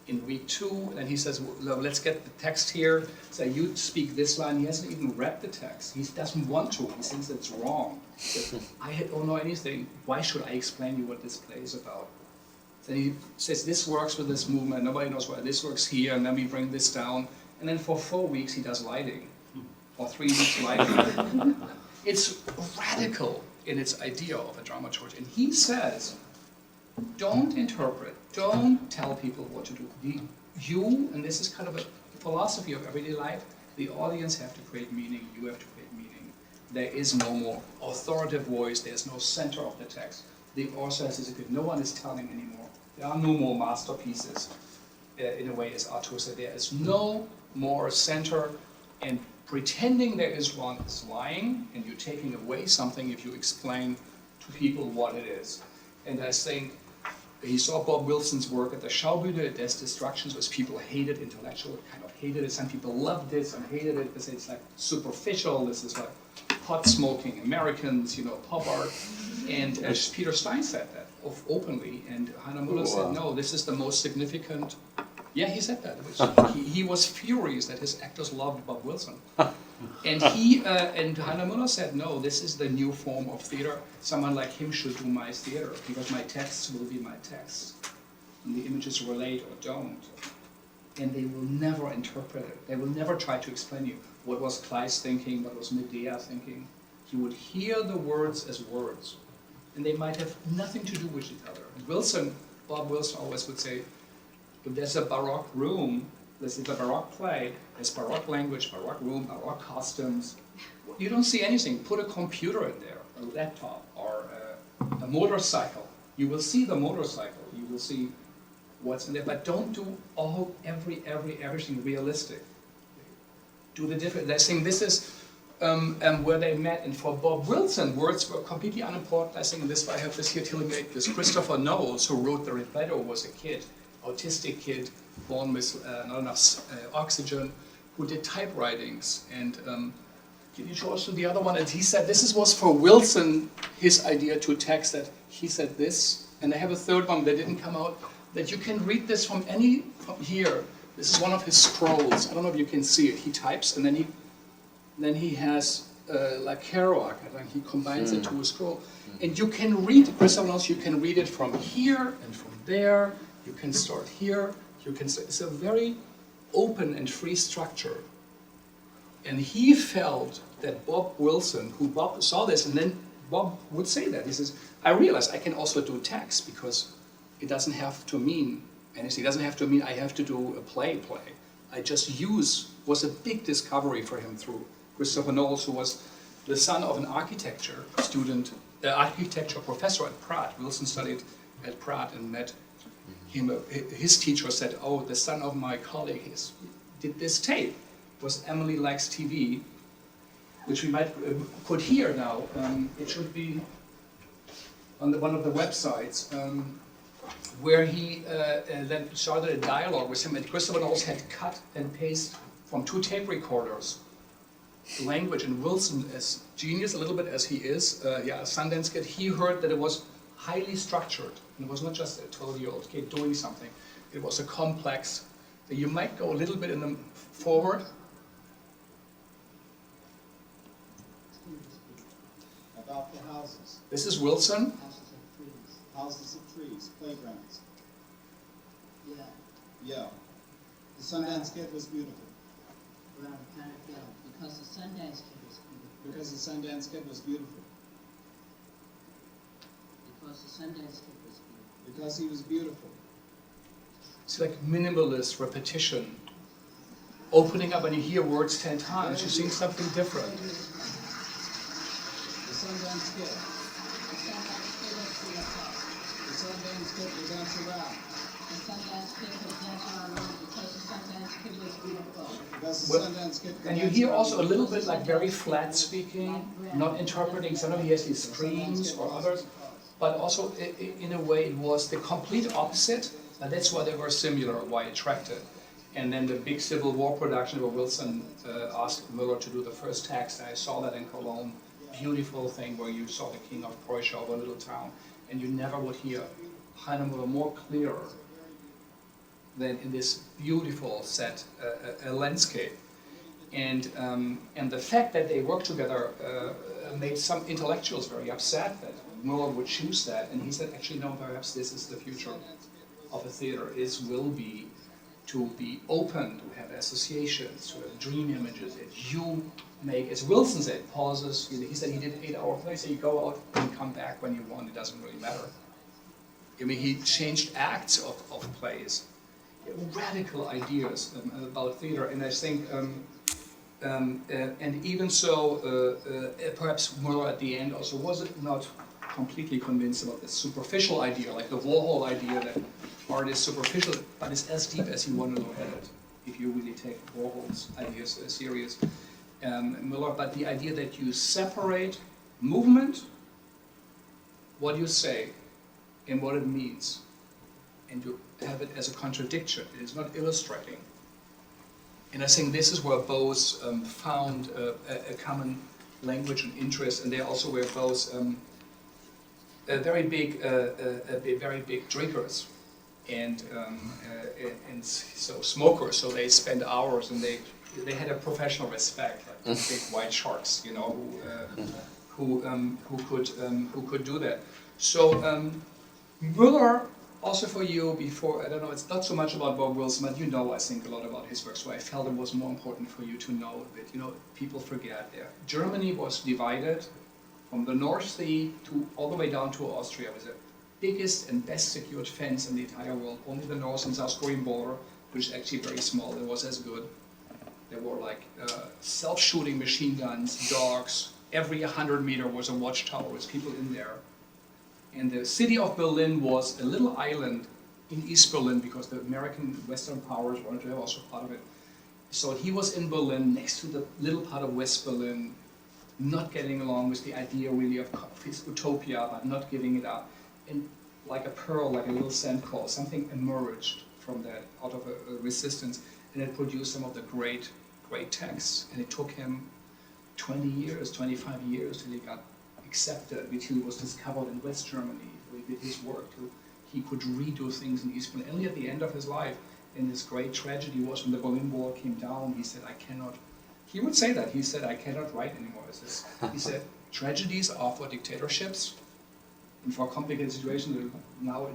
In week 2, then he says, well, let's get the text here. So you speak this line. He hasn't even read the text. He doesn't want to. He thinks it's wrong. Says, I don't know anything. Why should I explain you what this play is about? Then he says, this works with this movement. Nobody knows why this works here. And then we bring this down. And then for 4 weeks, he does lighting. Or 3 weeks lighting. It's radical in its idea of a dramaturgy. And he says, don't interpret, don't tell people what to do. You, and this is kind of a philosophy of everyday life, the audience have to create meaning, you have to create meaning. There is no more authoritative voice, there's no center of the text. The author says, no one is telling anymore. There are no more masterpieces, in a way, as Arthur said. There is no more center, and pretending there is one is lying, and you're taking away something if you explain to people what it is. And I think he saw Bob Wilson's work at the Schaubühne, Des Destructions, which people hated, intellectual kind of hated it. Some people loved it, some hated it. They say it's like superficial, this is like pot-smoking Americans, you know, pop art. And Peter Stein said that openly, and Heiner Müller said, no, this is the most significant. Yeah, he said that. Which he was furious that his actors loved Bob Wilson. And and Heiner Müller said, no, this is the new form of theater. Someone like him should do my theater, because my texts will be my texts. And the images relate or don't. and they will never interpret it. They will never try to explain you what was Kleist thinking, what was Medea thinking. You would hear the words as words, and they might have nothing to do with each other. And Bob Wilson always would say, if there's a Baroque room, there's a Baroque play, there's Baroque language, Baroque room, Baroque costumes. You don't see anything. Put a computer in there, a laptop, or a motorcycle. You will see the motorcycle. You will see what's in there, but don't do everything realistic. Do the different. I think this is where they met. And for Bob Wilson, words were completely unimportant. I think in this I have this here telling me this Christopher Knowles, who wrote the libretto, was a kid, autistic kid, born with not enough oxygen, who did typewritings. And can you show us the other one? And he said this was for Wilson, his idea to text that he said this. And I have a third one that didn't come out, that you can read this from here. This is one of his scrolls. I don't know if you can see it. He types, and then he has like Kerouac, and he combines it to a scroll. And you can read Christopher Knowles. You can read it from here and from there. You can start here. It's a very open and free structure. And he felt that Bob Wilson, Bob saw this, and then Bob would say that. He says, I realize I can also do text because it doesn't have to mean anything. It doesn't have to mean I have to do a play. I just was a big discovery for him through Christopher Knowles, who was the son of an architecture student, architecture professor at Pratt. Wilson studied at Pratt and met him. His teacher said, oh, the son of my colleague did this tape. It was Emily Likes TV, which we might put here now. It should be on one of the websites, where he then started a dialogue with him. And Christopher Knowles had cut and paste from 2 tape recorders language. And Wilson, as genius a little bit as he is, Sundance Kid, he heard that it was highly structured. And it was not just a 12-year-old kid doing something. It was a complex. You might go a little bit in the forward. About the houses. This is Wilson. Houses of trees, playgrounds. Yeah, Yeah. The Sundance Kid was beautiful. well, kind of, yeah, because the Sundance Kid was beautiful. Because the Sundance Kid was beautiful. Because the Sundance Kid was beautiful. Because he was beautiful. It's like minimalist repetition. Opening up, and you hear words 10 times, you sing something different. The Sundance Kid. The Sundance Kid was beautiful. The Sundance Kid will dance around. The Sundance Kid was dancing around because the Sundance Kid was beautiful. Because the Well, Sundance Kid could and you dance hear around. also a little bit like very flat speaking, not interpreting. Some of he has these streams or others, but also in a way it was the complete opposite. And that's why they were similar, why attracted. And then the big Civil War production where Wilson asked Müller to do the first text. I saw that in Cologne. Beautiful thing where you saw the king of Prussia of a little town, and you never would hear Heiner Müller more clearer than in this beautiful set, a landscape. And the fact that they worked together made some intellectuals very upset that Müller would choose that. And he said, actually, no, perhaps this is the future of a theater. Will be to be open, to have associations, to have dream images that you make, as Wilson said, pauses. He said he did 8-hour plays, so you go out and come back when you want, it doesn't really matter. I mean, he changed acts of plays. Radical ideas about theater, and I think, and even so, perhaps Müller at the end also wasn't not completely convinced about this superficial idea, like the Warhol idea that art is superficial, but it's as deep as you want to look at it, if you really take Warhol's ideas serious. Müller, but the idea that you separate movement, what you say, and what it means, and you have it as a contradiction. It is not illustrating. And I think this is where both found a common language and interest, and they also were both very big drinkers and so smokers. So they spent hours, and they had a professional respect, like big white sharks, you know, who could do that. So Müller Also for you, before, I don't know, it's not so much about Bob Wilson, but you know, I think, a lot about his work, so I felt it was more important for you to know that, you know, people forget there. Germany was divided from the North Sea to all the way down to Austria with the biggest and best secured fence in the entire world. Only the North and South Korean border, which is actually very small, it was as good. There were like self-shooting machine guns, dogs. Every 100 meters was a watchtower with people in there. And the city of Berlin was a little island in East Berlin because the American Western powers wanted to have also part of it. So he was in Berlin next to the little part of West Berlin, not getting along with the idea really of utopia, but not giving it up. And like a pearl, like a little sandclaw, something emerged from that out of a resistance, and it produced some of the great texts. And it took him 20 years, 25 years till he got accepted, until he was discovered in West Germany. He did his work till he could redo things in East Berlin. Only at the end of his life, and his great tragedy was when the Berlin Wall came down, he said, I cannot, he would say that, he said, I cannot write anymore. He said, tragedies are for dictatorships and for complicated situations. Now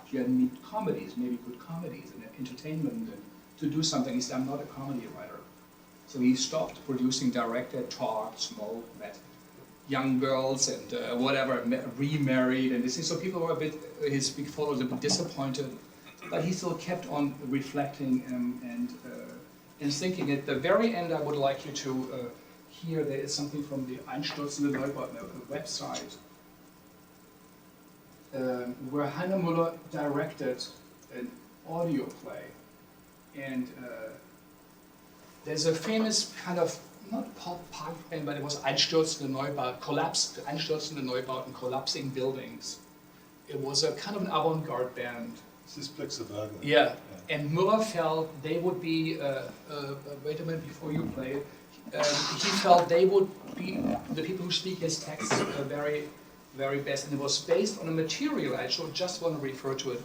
if you need comedies, maybe good comedies and entertainment, and to do something. He said, I'm not a comedy writer. So he stopped producing directed talk, smoke, met young girls and whatever, remarried and this thing. So people were a bit, his big followers, a bit disappointed, but he still kept on reflecting and thinking. At the very end, I would like you to hear, there is something from the Einstürzende Neubauten, a website, where Heiner Müller directed an audio play. And there's a famous kind of, not punk band, but it was Einstürzende Neubauten, Einstürzende Neubauten, collapsing buildings. It was a kind of an avant-garde band. This is Plexawagen. Yeah, and Müller felt they would be, wait a minute before you play it, he felt they would be the people who speak his texts very, very best. And it was based on a material, I just want to refer to it,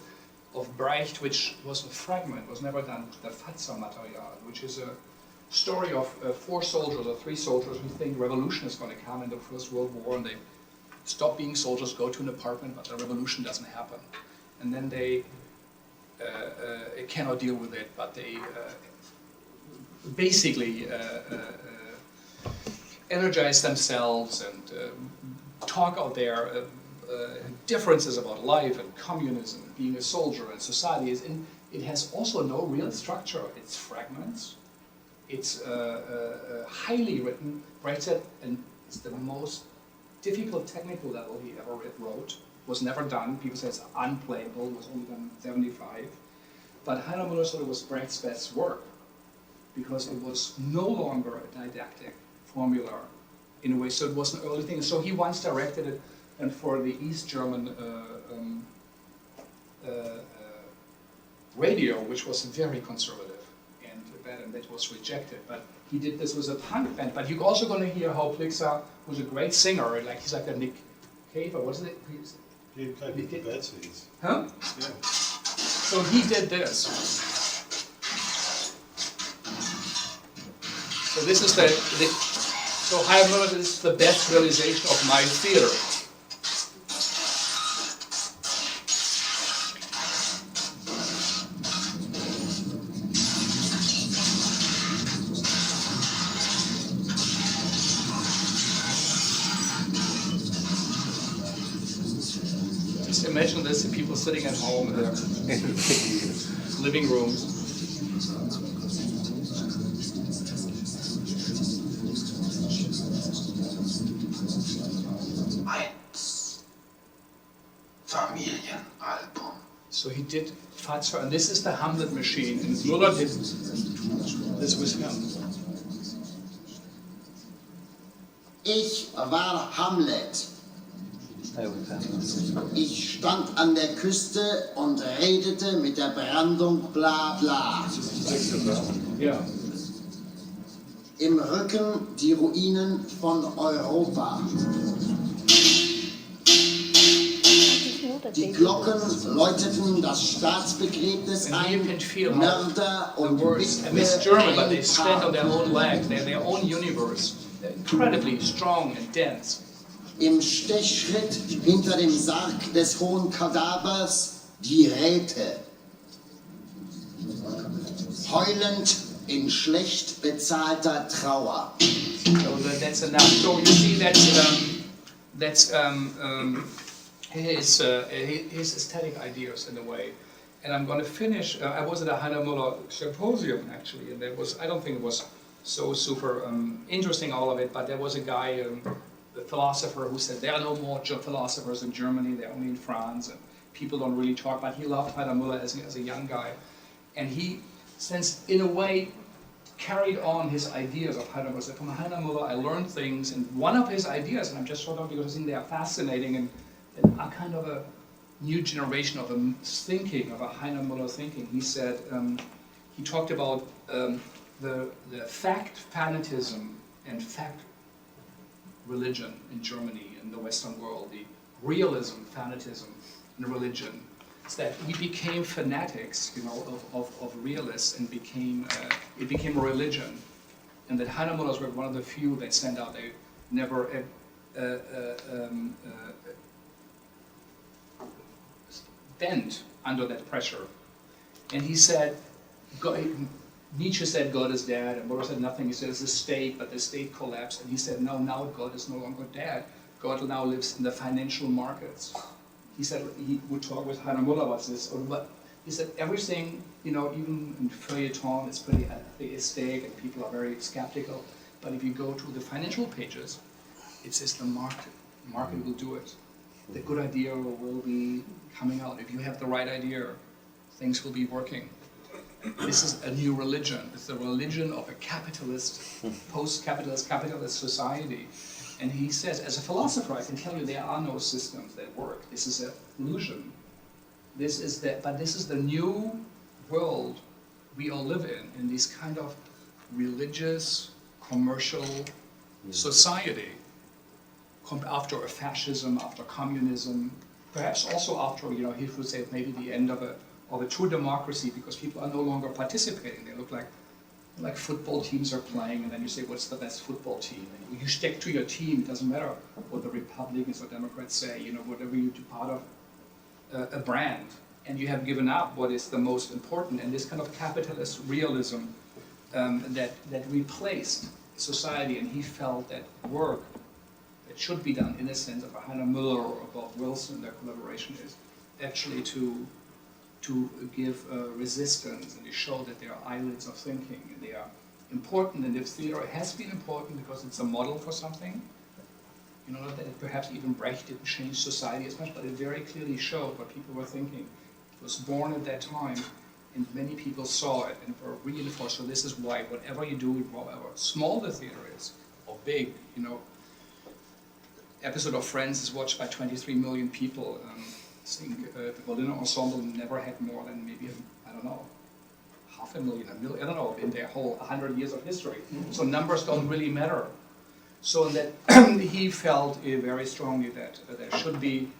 of Brecht, which was a fragment, was never done, the Fatzer Material, which is a story of 4 soldiers or 3 soldiers who think revolution is going to come in the First World War, and they stop being soldiers, go to an apartment, but the revolution doesn't happen. And then they cannot deal with it, but they basically energize themselves and talk out their differences about life and communism, being a soldier and society. And it has also no real structure. It's fragments. It's highly written. Brecht said, and it's the most difficult technical level he ever wrote. Was never done. People say it's unplayable. Was only done in 75. But Heiner Müller thought it was Brecht's best work because it was no longer a didactic formula in a way. So it was an early thing. So he once directed it, and for the East German radio, which was very conservative. And that was rejected. But he did this with a punk band. But you're also going to hear how Plixa was a great singer. Like he's like a Nick Cave, or what is it? He played with the Bad Seeds. Huh? Yeah. So he did this. So this is so Heiner Müller, this is the best realization of my theater. Imagine this, the people sitting at home in their living rooms. Familienalbum. So he did Fatzer, and this is the Hamlet machine, and Müller did this with him. Ich war Hamlet. Ich stand an der Küste und redete mit der Brandung bla bla. Ja. Im Rücken die Ruinen von Europa. Die Glocken läuteten das Staatsbegräbnis ein, Mörder und Miss German, but they stand on their own legs, they're their own universe. They're incredibly strong and dense. Im Stechschritt hinter dem Sarg des hohen Kadavers Die Räte. Heulend in schlecht bezahlter Trauer. So that's enough. So you see, that's his aesthetic ideas in a way. And I'm going to finish. I was at a Heiner Müller symposium actually, and I don't think it was so super interesting, all of it, but there was a guy, a philosopher, who said there are no more philosophers in Germany, they're only in France, and people don't really talk. But he loved Heiner Müller as a young guy, and he, since in a way, carried on his ideas of Heiner Müller. So from Heiner Müller, I learned things, and one of his ideas, and I'm just showing because I think they are fascinating and are kind of a new generation of thinking, of a Heiner Müller thinking. He said, he talked about the fact fanatism and fact religion in Germany, in the Western world, the realism, fanatism, and religion. It's that we became fanatics, you know, of realists, and it became a religion. And that Heiner Müllers were one of the few that stand out. They never bent under that pressure. And he said, Nietzsche said God is dead, and Müller said nothing. He said it's the state, but the state collapsed. And he said, no, now God is no longer dead. God now lives in the financial markets. He said, he would talk with Heiner Müller about this, but he said everything, you know, even in feuilleton, it's pretty atheistic and people are very skeptical. But if you go to the financial pages, it says the market will do it. The good idea will be coming out. If you have the right idea, things will be working. This is a new religion. It's the religion of a capitalist, post-capitalist, capitalist society. And he says, as a philosopher, I can tell you there are no systems that work. This is an illusion. But this is the new world we all live in this kind of religious, commercial society. After a fascism, after communism, perhaps also after, you know, he would say maybe the end of a true democracy, because people are no longer participating. They look like football teams are playing, and then you say, what's the best football team? And you stick to your team. It doesn't matter what the Republicans or Democrats say, you know, whatever you do part of a brand. And you have given up what is the most important, and this kind of capitalist realism that replaced society. And he felt that work that should be done in a sense of a Heiner Müller or Bob Wilson, their collaboration is actually to give resistance and to show that there are islands of thinking, and they are important. And if theater has been important because it's a model for something, you know, that perhaps even Brecht didn't change society as much, but it very clearly showed what people were thinking. It was born at that time, and many people saw it and were reinforced. So this is why whatever you do, however small the theater is, or big, you know, episode of Friends is watched by 23 million people. I think the Berliner Ensemble never had more than maybe, I don't know, 500,000, 1 million, I don't know, in their whole 100 years of history. So numbers don't really matter. So that he felt very strongly that there should be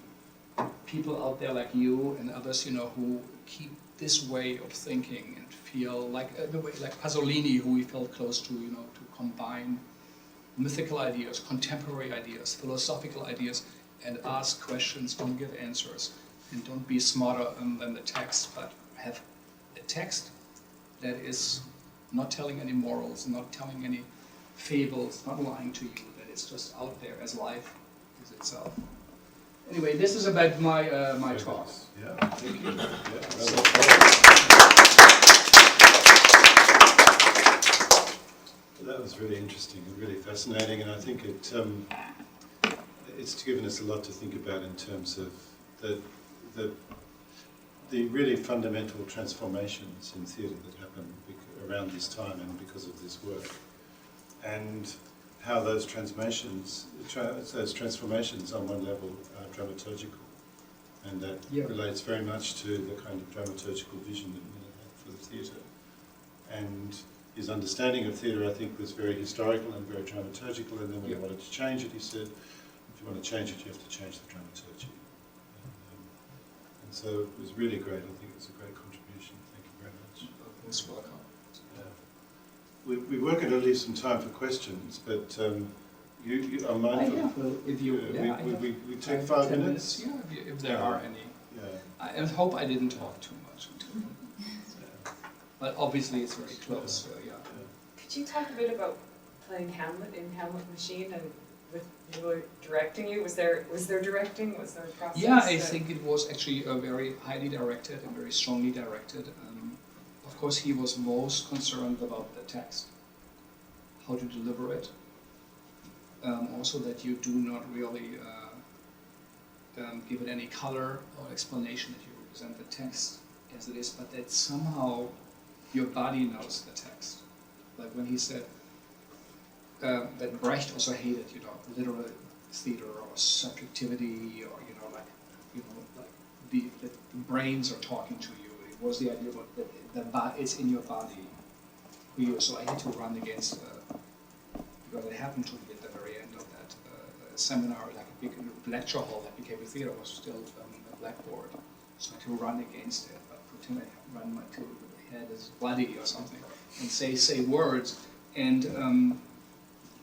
people out there like you and others, you know, who keep this way of thinking and feel like the way, like Pasolini, who we felt close to, you know, to combine mythical ideas, contemporary ideas, philosophical ideas, and ask questions, don't give answers, and don't be smarter than the text, but have a text that is not telling any morals, not telling any fables, not lying to you, that it's just out there as life is itself. Anyway, this is about my talk. Yeah, thank you. That was really interesting and really fascinating, and I think it's given us a lot to think about in terms of the really fundamental transformations in theatre that happen around this time and because of this work, and how those transformations on one level are dramaturgical, and that relates very much to the kind of dramaturgical vision that Miller had for the theatre. And his understanding of theatre, I think, was very historical and very dramaturgical, and then when he wanted to change it, he said, if you want to change it, you have to change the dramaturgy. And so it was really great. I think it was a great contribution. Thank you very much. Most welcome. We were going to leave some time for questions, but you are mindful. If you, we take 5 minutes. Yeah, if there are any. Yeah. I hope I didn't talk too much into it. But obviously it's very close, so yeah. Could you talk a bit about playing Hamlet in Hamlet Machine and with Eylül directing you? Was there directing? Was there a process? Yeah, I think it was actually very highly directed and very strongly directed. Of course, he was most concerned about the text, how to deliver it. Also that you do not really give it any color or explanation, that you represent the text as it is, but that somehow your body knows the text. Like when he said that Brecht also hated, literal theater or subjectivity, or like the brains are talking to you. It was the idea that it's in your body. So I had to run against because it happened to me at the very end of that seminar, like a big lecture hall that became a theater, was still a blackboard. So I had to run against it, but pretend I run till the head is bloody or something, and say words, and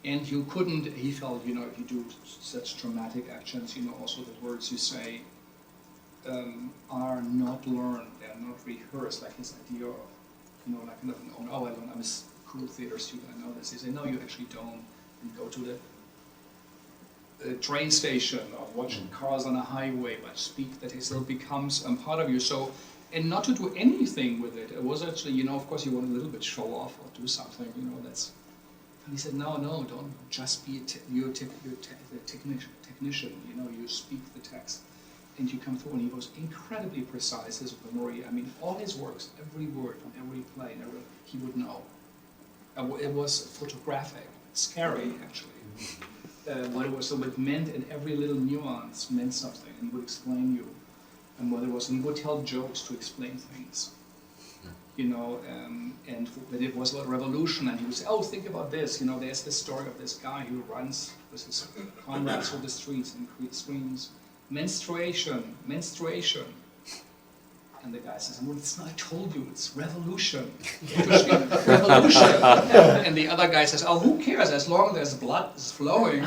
you couldn't. He felt, if you do such dramatic actions, also the words you say are not learned, they are not rehearsed. Like his idea of, I'm a cool theater student, I know this. He said, no, you actually don't. And go to the train station or watch cars on a highway, but speak, that it still becomes part of you. So, and not to do anything with it. It was actually, of course, you want a little bit show off or do something, that's. And he said, no, don't just be the technician. You speak the text, and you come through. And he was incredibly precise. His memory. I mean, all his works, every word from every play, he would know. It was photographic, scary actually. What it was, so it meant, and every little nuance meant something, and would explain you. And what it was, and he would tell jokes to explain things. And when it was about revolution, and he would say, oh, think about this, there's this story of this guy who runs with his comrades through the streets and screams, menstruation. And the guy says, well, it's not, I told you, it's revolution. Revolution. And the other guy says, oh, who cares, as long as there's blood is flowing.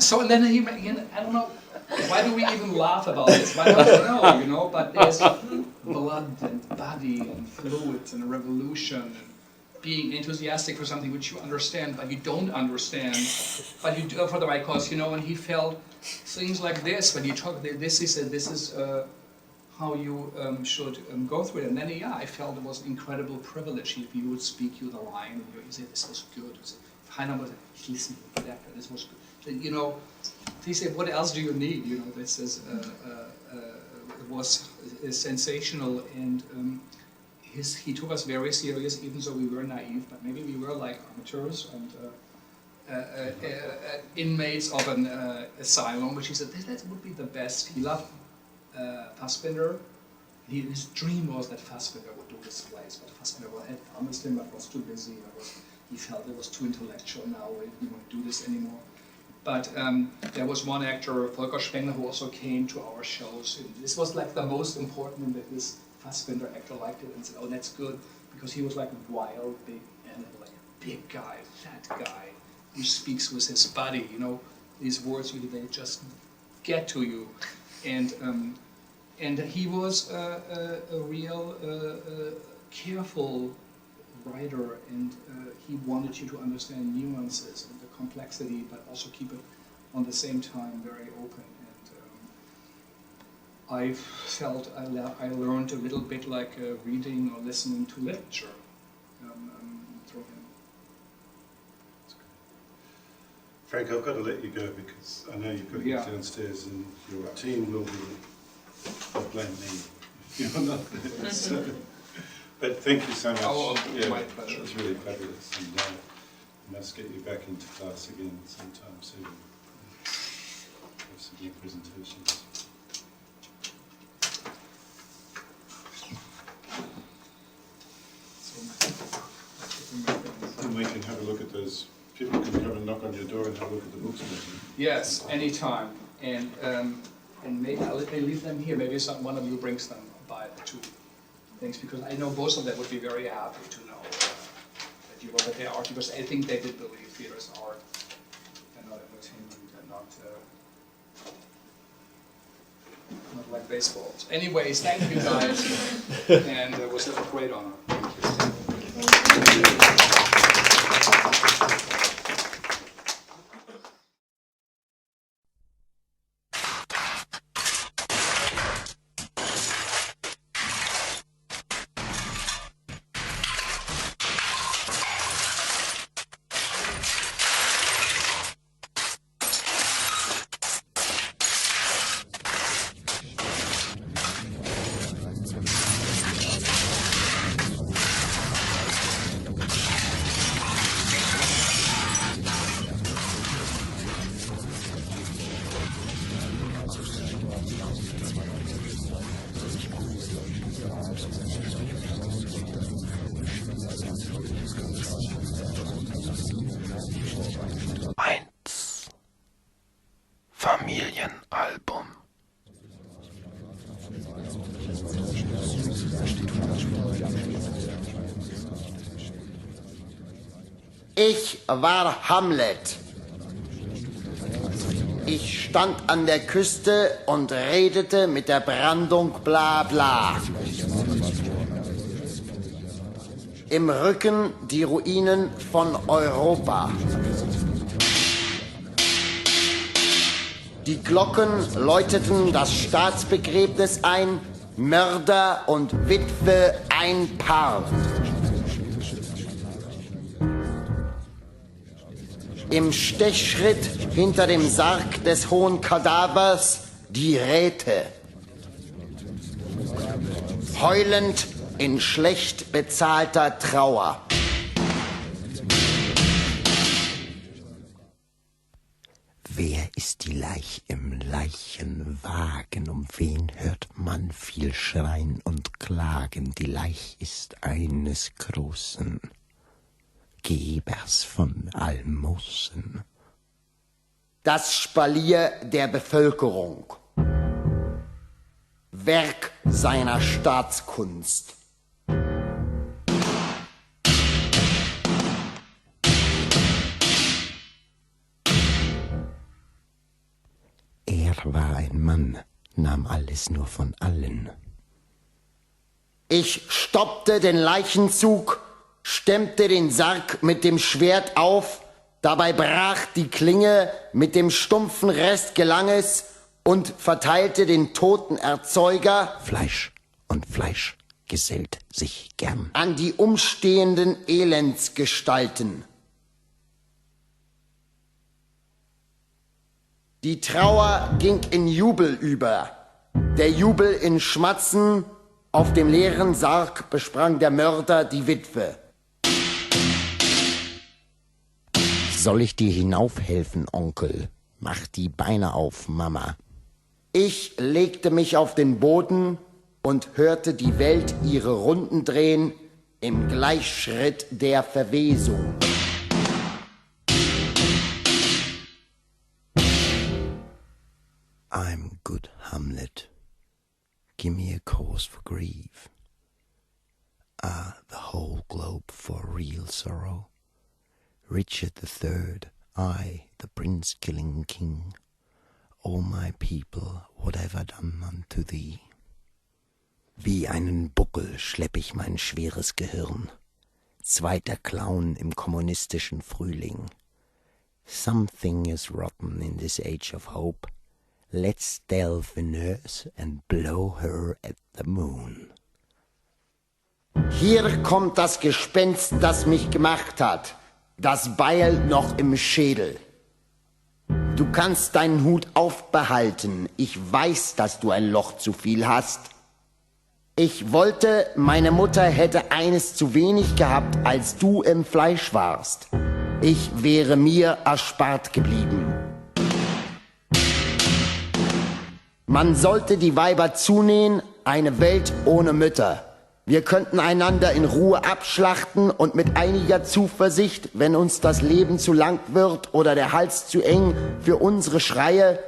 So, and then I don't know, why do we even laugh about this? Why don't we know, but there's blood and body and fluids and a revolution and being enthusiastic for something which you understand, but you don't understand, but you do it for the right cause, and he felt things like this, when you talk, this is how you should go through it. And then, I felt it was an incredible privilege if you would speak you the line, and you say, this was good. Heiner was, listen, this was good. He said, what else do you need? This is, it was sensational, and he took us very serious, even though we were naive, but maybe we were like amateurs and inmates of an asylum, which he said, that would be the best. He loved Fassbinder. His dream was that Fassbinder would do this plays, but Fassbinder had promised him, but was too busy. He felt it was too intellectual now, he didn't want to do this anymore. But there was one actor, Volker Spengler, who also came to our shows. And this was like the most important, that this Fassbinder actor liked it and said, oh, that's good, because he was like a wild, big animal, like a big guy, fat guy, who speaks with his body, these words, they just get to you. And he was a real careful writer, and he wanted you to understand nuances and the complexity, but also keep it on the same time very open. And I felt I learned a little bit like reading or listening to literature through him. Frank, I've got to let you go because I know you've got to get downstairs and your team will be, don't blame me if you're not there. So, but thank you so much. Oh, my pleasure. It was really fabulous, and I must get you back into class again sometime soon. Have some new presentations. And we can have a look at those. People can come and knock on your door and have a look at the books. Yes, anytime. And maybe I'll leave them here. Maybe one of you brings them by the two things, because I know both of them would be very happy to know that you were their art, because I think they did believe theater is art and not entertainment and not not like baseballs. Anyways, thank you guys, and it was a great honor. Thank you. Familienalbum. Ich war Hamlet. Ich stand an der Küste und redete mit der Brandung bla bla. Im Rücken die Ruinen von Europa. Die Glocken läuteten das Staatsbegräbnis ein, Mörder und Witwe ein Paar. Im Stechschritt hinter dem Sarg des hohen Kadavers die Räte. Heulend in schlecht bezahlter Trauer. Wer ist die Leich im Leichenwagen? Um wen hört man viel schreien und klagen? Die Leich ist eines großen Gebers von Almosen. Das Spalier der Bevölkerung. Werk seiner Staatskunst. Er war ein Mann, nahm alles nur von allen. Ich stoppte den Leichenzug, stemmte den Sarg mit dem Schwert auf, dabei brach die Klinge, mit dem stumpfen Rest gelang es und verteilte den toten Erzeuger Fleisch und Fleisch gesellt sich gern an die umstehenden Elendsgestalten. Die Trauer ging in Jubel über, der Jubel in Schmatzen, auf dem leeren Sarg besprang der Mörder die Witwe. Soll ich dir hinaufhelfen, Onkel? Mach die Beine auf, Mama. Ich legte mich auf den Boden und hörte die Welt ihre Runden drehen im Gleichschritt der Verwesung. I'm good, Hamlet. Give me a cause for grief. The whole globe for real sorrow. Richard III, I, the prince-killing king. All my people, what have I done unto thee? Wie einen Buckel schlepp ich mein schweres Gehirn. Zweiter Clown im kommunistischen Frühling. Something is rotten in this age of hope. Let's delve in Earth and blow her at the moon. Hier kommt das Gespenst, das mich gemacht hat. Das Beil noch im Schädel. Du kannst deinen Hut aufbehalten. Ich weiß, dass du ein Loch zu viel hast. Ich wollte, meine Mutter hätte eines zu wenig gehabt, als du im Fleisch warst. Ich wäre mir erspart geblieben. Man sollte die Weiber zunähen, eine Welt ohne Mütter. Wir könnten einander in Ruhe abschlachten und mit einiger Zuversicht, wenn uns das Leben zu lang wird oder der Hals zu eng für unsere Schreie,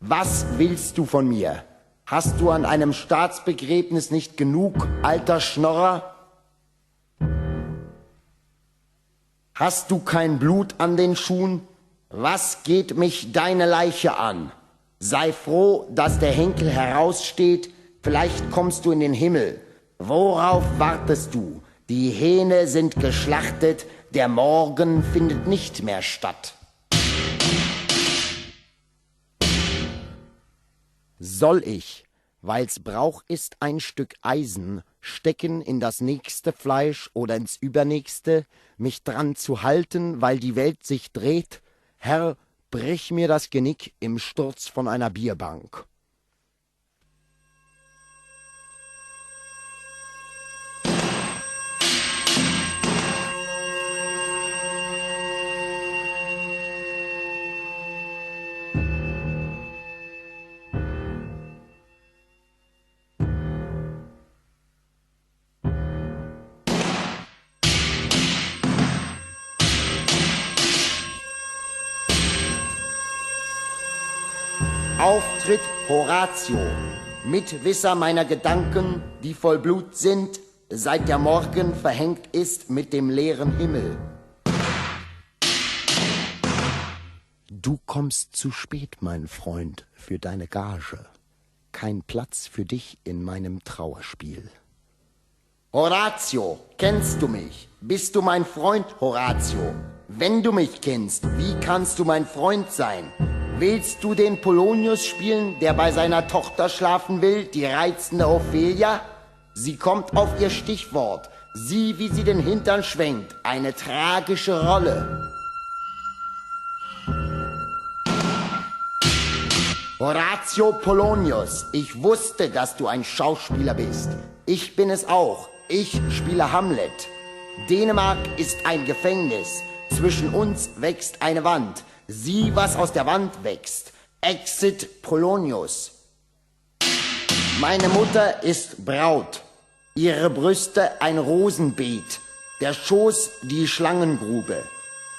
Was willst du von mir? Hast du an einem Staatsbegräbnis nicht genug, alter Schnorrer? Hast du kein Blut an den Schuhen? Was geht mich deine Leiche an? Sei froh, dass der Henkel heraussteht, vielleicht kommst du in den Himmel. Worauf wartest du? Die Hähne sind geschlachtet, der Morgen findet nicht mehr statt. Soll ich, weil's Brauch ist, ein Stück Eisen stecken in das nächste Fleisch oder ins übernächste, mich dran zu halten, weil die Welt sich dreht? Herr, brich mir das Genick im Sturz von einer Bierbank. Auftritt Horatio, Mitwisser meiner Gedanken, die voll Blut sind, seit der Morgen verhängt ist mit dem leeren Himmel. Du kommst zu spät, mein Freund, für deine Gage. Kein Platz für dich in meinem Trauerspiel. Horatio, kennst du mich? Bist du mein Freund, Horatio? Wenn du mich kennst, wie kannst du mein Freund sein? Willst du den Polonius spielen, der bei seiner Tochter schlafen will, die reizende Ophelia? Sie kommt auf ihr Stichwort. Sieh, wie sie den Hintern schwenkt. Eine tragische Rolle. Horatio Polonius, ich wusste, dass du ein Schauspieler bist. Ich bin es auch. Ich spiele Hamlet. Dänemark ist ein Gefängnis. Zwischen uns wächst eine Wand. Sieh, was aus der Wand wächst. Exit Polonius. Meine Mutter ist Braut. Ihre Brüste ein Rosenbeet. Der Schoß die Schlangengrube.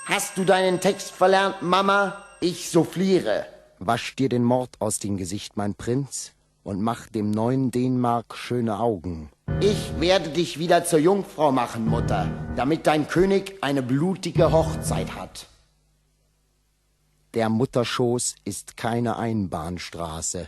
Hast du deinen Text verlernt, Mama? Ich souffliere. Wasch dir den Mord aus dem Gesicht, mein Prinz, und mach dem neuen Dänemark schöne Augen. Ich werde dich wieder zur Jungfrau machen, Mutter, damit dein König eine blutige Hochzeit hat. Der Mutterschoß ist keine Einbahnstraße.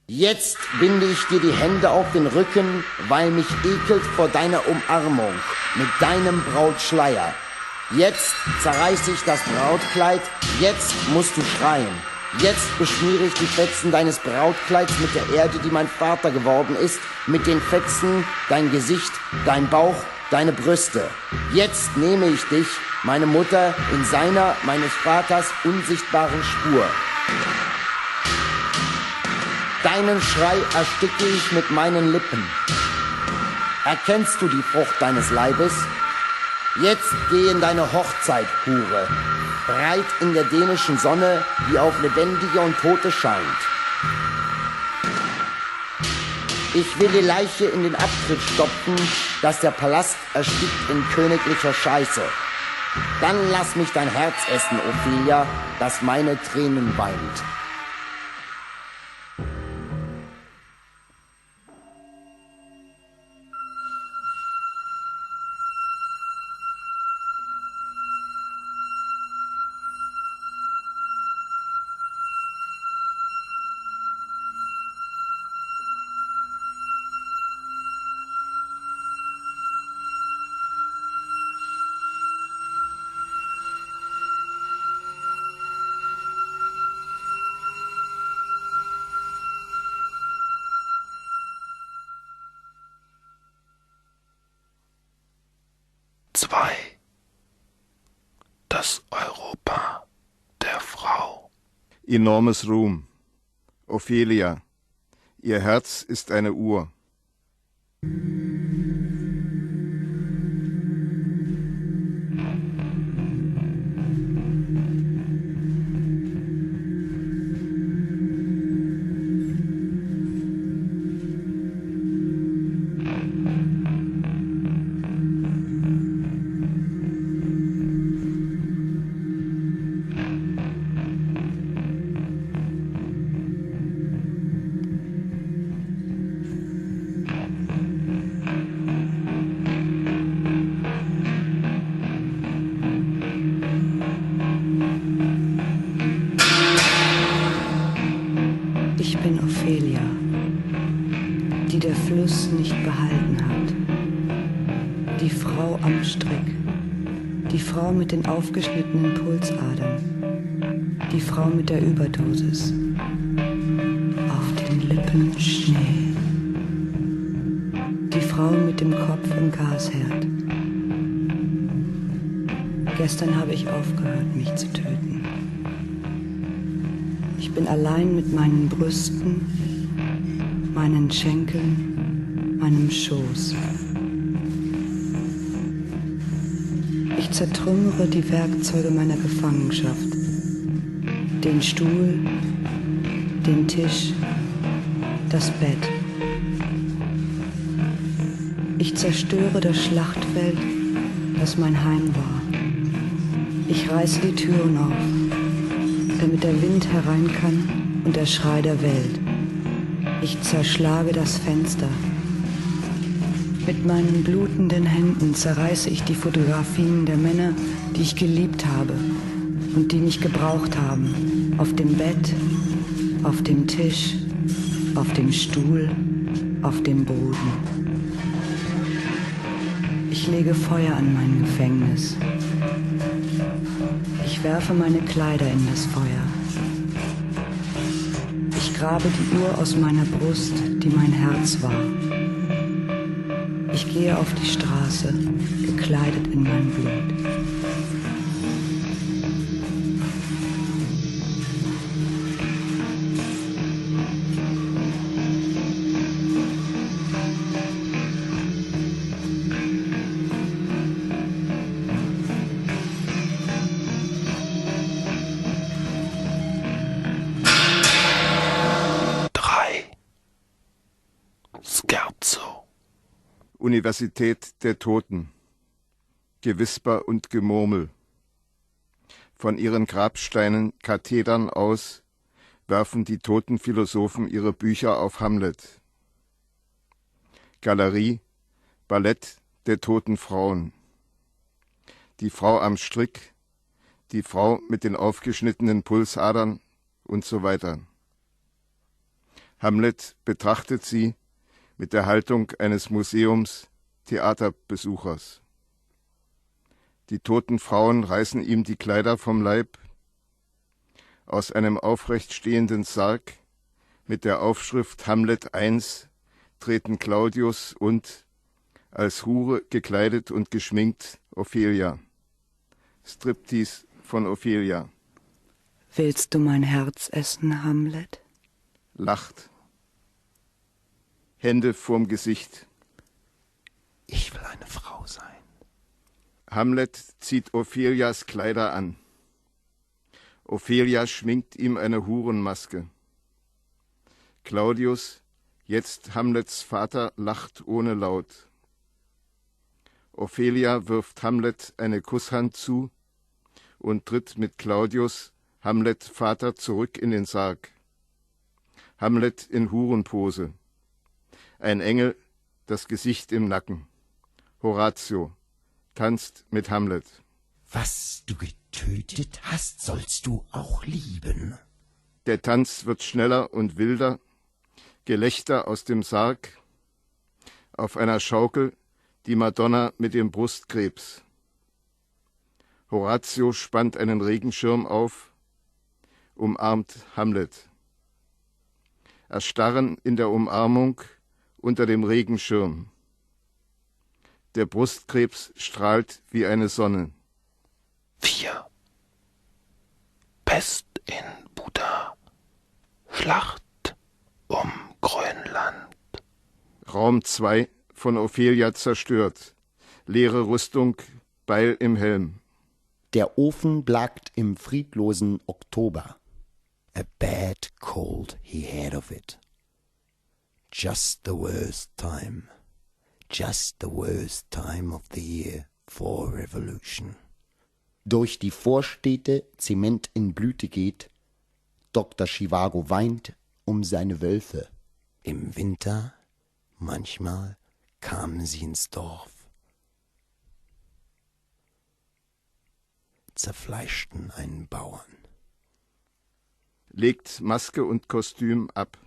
Jetzt binde ich dir die Hände auf den Rücken, weil mich ekelt vor deiner Umarmung mit deinem Brautschleier. Jetzt zerreiß ich das Brautkleid, jetzt musst du schreien. Jetzt beschmiere ich die Fetzen deines Brautkleids mit der Erde, die mein Vater geworden ist, mit den Fetzen, dein Gesicht, dein Bauch, deine Brüste. Jetzt nehme ich dich, meine Mutter, in seiner, meines Vaters unsichtbaren Spur. Deinen Schrei ersticke ich mit meinen Lippen. Erkennst du die Frucht deines Leibes? Jetzt geh in deine Hochzeit, Hure, breit in der dänischen Sonne, die auf Lebendige und Tote scheint. Ich will die Leiche in den Abtritt stopfen, dass der Palast erstickt in königlicher Scheiße. Dann lass mich dein Herz essen, Ophelia, das meine Tränen weint. Das Europa der Frau. Enormes Ruhm. Ophelia, ihr Herz ist eine Uhr. Fluss nicht behalten hat. Die Frau am Strick. Die Frau mit den aufgeschnittenen Pulsadern. Die Frau mit der Überdosis. Auf den Lippen Schnee. Die Frau mit dem Kopf im Gasherd. Gestern habe ich aufgehört, mich zu töten. Ich bin allein mit meinen Brüsten, meinen Schenkeln, meinem Schoß. Ich zertrümmere die Werkzeuge meiner Gefangenschaft. Den Stuhl, den Tisch, das Bett. Ich zerstöre das Schlachtfeld, das mein Heim war. Ich reiße die Türen auf, damit der Wind herein kann und der Schrei der Welt. Ich zerschlage das Fenster. Mit meinen blutenden Händen zerreiße ich die Fotografien der Männer, die ich geliebt habe und die mich gebraucht haben. Auf dem Bett, auf dem Tisch, auf dem Stuhl, auf dem Boden. Ich lege Feuer an mein Gefängnis. Ich werfe meine Kleider in das Feuer. Ich grabe die Uhr aus meiner Brust, die mein Herz war. Ich gehe auf die Straße, gekleidet in mein Blut. Universität der Toten. Gewisper und Gemurmel. Von ihren Grabsteinen, Kathedern aus werfen die toten Philosophen ihre Bücher auf Hamlet. Galerie, Ballett der toten Frauen. Die Frau am Strick, die Frau mit den aufgeschnittenen Pulsadern und so weiter. Hamlet betrachtet sie mit der Haltung eines Museums-Theaterbesuchers. Die toten Frauen reißen ihm die Kleider vom Leib. Aus einem aufrecht stehenden Sarg mit der Aufschrift Hamlet I treten Claudius und, als Hure gekleidet und geschminkt, Ophelia. Striptease von Ophelia. Willst du mein Herz essen, Hamlet? Lacht. Hände vorm Gesicht. Ich will eine Frau sein. Hamlet zieht Ophelias Kleider an. Ophelia schminkt ihm eine Hurenmaske. Claudius, jetzt Hamlets Vater, lacht ohne Laut. Ophelia wirft Hamlet eine Kusshand zu und tritt mit Claudius, Hamlet Vater, zurück in den Sarg. Hamlet in Hurenpose. Ein Engel, das Gesicht im Nacken. Horatio tanzt mit Hamlet. Was du getötet hast, sollst du auch lieben. Der Tanz wird schneller und wilder. Gelächter aus dem Sarg. Auf einer Schaukel die Madonna mit dem Brustkrebs. Horatio spannt einen Regenschirm auf, umarmt Hamlet. Erstarren in der Umarmung unter dem Regenschirm. Der Brustkrebs strahlt wie eine Sonne. 4. Pest in Buda. Schlacht um Grönland. Raum 2 von Ophelia zerstört. Leere Rüstung, Beil im Helm. Der Ofen blakt im friedlosen Oktober. A bad cold he had of it. Just the worst time. Just the worst time of the year for revolution. Durch die Vorstädte Zement in Blüte geht. Dr. Chivago weint um seine Wölfe. Im Winter, manchmal, kamen sie ins Dorf. Zerfleischten einen Bauern. Legt Maske und Kostüm ab.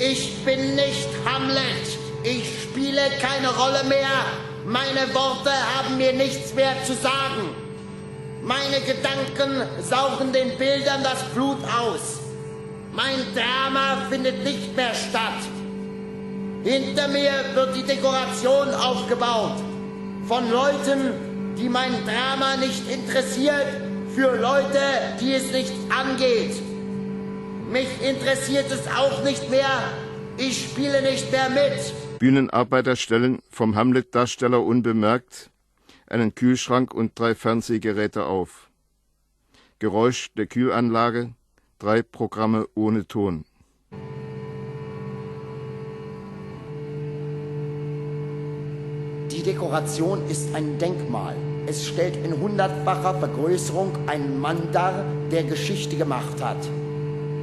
Ich bin nicht Hamlet. Ich spiele keine Rolle mehr. Meine Worte haben mir nichts mehr zu sagen. Meine Gedanken saugen den Bildern das Blut aus. Mein Drama findet nicht mehr statt. Hinter mir wird die Dekoration aufgebaut. Von Leuten, die mein Drama nicht interessiert, für Leute, die es nicht angeht. Mich interessiert es auch nicht mehr. Ich spiele nicht mehr mit. Bühnenarbeiter stellen vom Hamlet-Darsteller unbemerkt einen Kühlschrank und 3 Fernsehgeräte auf. Geräusch der Kühlanlage, 3 Programme ohne Ton. Die Dekoration ist ein Denkmal. Es stellt in 100-facher Vergrößerung einen Mann dar, der Geschichte gemacht hat.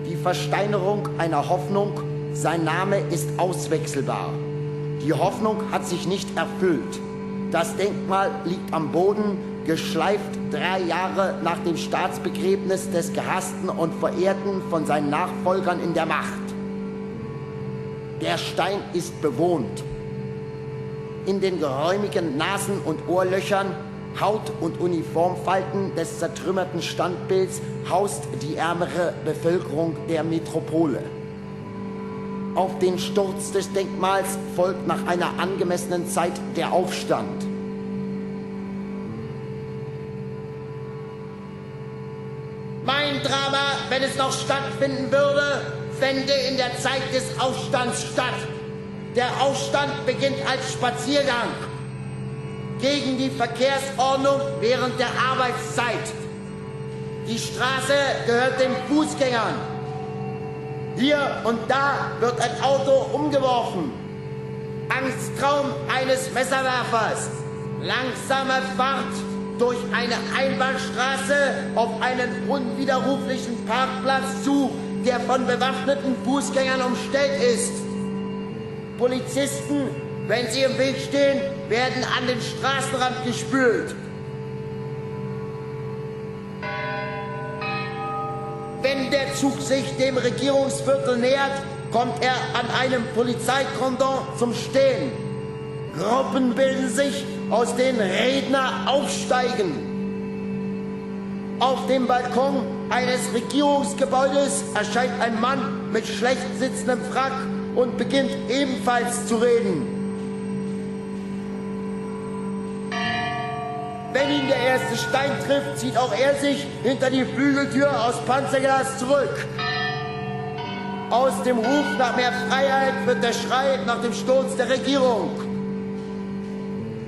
Die Versteinerung einer Hoffnung, sein Name ist auswechselbar. Die Hoffnung hat sich nicht erfüllt. Das Denkmal liegt am Boden, geschleift 3 Jahre nach dem Staatsbegräbnis des Gehassten und Verehrten von seinen Nachfolgern in der Macht. Der Stein ist bewohnt. In den geräumigen Nasen- und Ohrlöchern, Haut- und Uniformfalten des zertrümmerten Standbilds haust die ärmere Bevölkerung der Metropole. Auf den Sturz des Denkmals folgt nach einer angemessenen Zeit der Aufstand. Mein Drama, wenn es noch stattfinden würde, fände in der Zeit des Aufstands statt. Der Aufstand beginnt als Spaziergang gegen die Verkehrsordnung während der Arbeitszeit. Die Straße gehört den Fußgängern. Hier und da wird ein Auto umgeworfen. Angsttraum eines Messerwerfers. Langsame Fahrt durch eine Einbahnstraße auf einen unwiderruflichen Parkplatz zu, der von bewaffneten Fußgängern umstellt ist. Polizisten, wenn sie im Weg stehen, werden an den Straßenrand gespült. Wenn der Zug sich dem Regierungsviertel nähert, kommt er an einem Polizeikordon zum Stehen. Gruppen bilden sich, aus denen Redner aufsteigen. Auf dem Balkon eines Regierungsgebäudes erscheint ein Mann mit schlecht sitzendem Frack und beginnt ebenfalls zu reden. Wenn ihn der erste Stein trifft, zieht auch er sich hinter die Flügeltür aus Panzerglas zurück. Aus dem Ruf nach mehr Freiheit wird der Schrei nach dem Sturz der Regierung.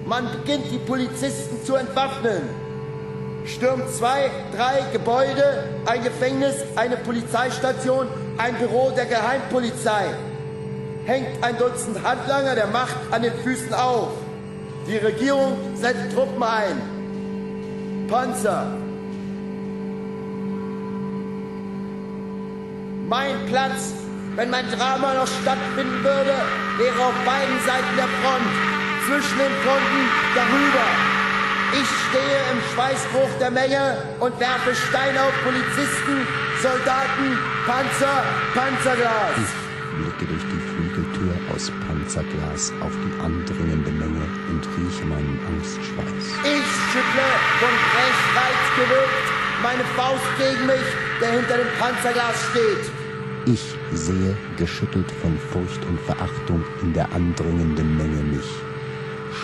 Man beginnt, die Polizisten zu entwaffnen. Stürmt 2, 3 Gebäude, ein Gefängnis, eine Polizeistation, ein Büro der Geheimpolizei. Hängt ein Dutzend Handlanger der Macht an den Füßen auf. Die Regierung setzt Truppen ein. Panzer. Mein Platz, wenn mein Drama noch stattfinden würde, wäre auf beiden Seiten der Front, zwischen den Fronten darüber. Ich stehe im Schweißbruch der Menge und werfe Steine auf Polizisten, Soldaten, Panzer, Panzerglas. Ich blicke durch die Flügeltür aus Panzerglas auf die andringende Menge und rieche meinen Angstschweiß. Ich schüttle von Brechreiz gewirkt meine Faust gegen mich, der hinter dem Panzerglas steht. Ich sehe, geschüttelt von Furcht und Verachtung in der andringenden Menge mich.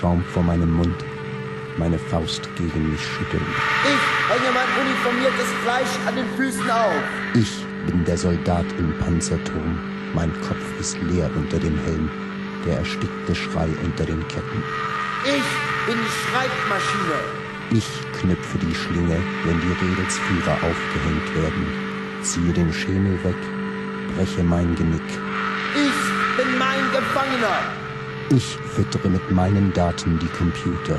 Schaum vor meinem Mund, meine Faust gegen mich schütteln. Ich hänge mein uniformiertes Fleisch an den Füßen auf. Ich bin der Soldat im Panzerturm. Mein Kopf ist leer unter dem Helm, der erstickte Schrei unter den Ketten. Ich bin die Schreibmaschine. Ich knüpfe die Schlinge, wenn die Redelsführer aufgehängt werden, ziehe den Schemel weg, breche mein Genick. Ich bin mein Gefangener. Ich füttere mit meinen Daten die Computer.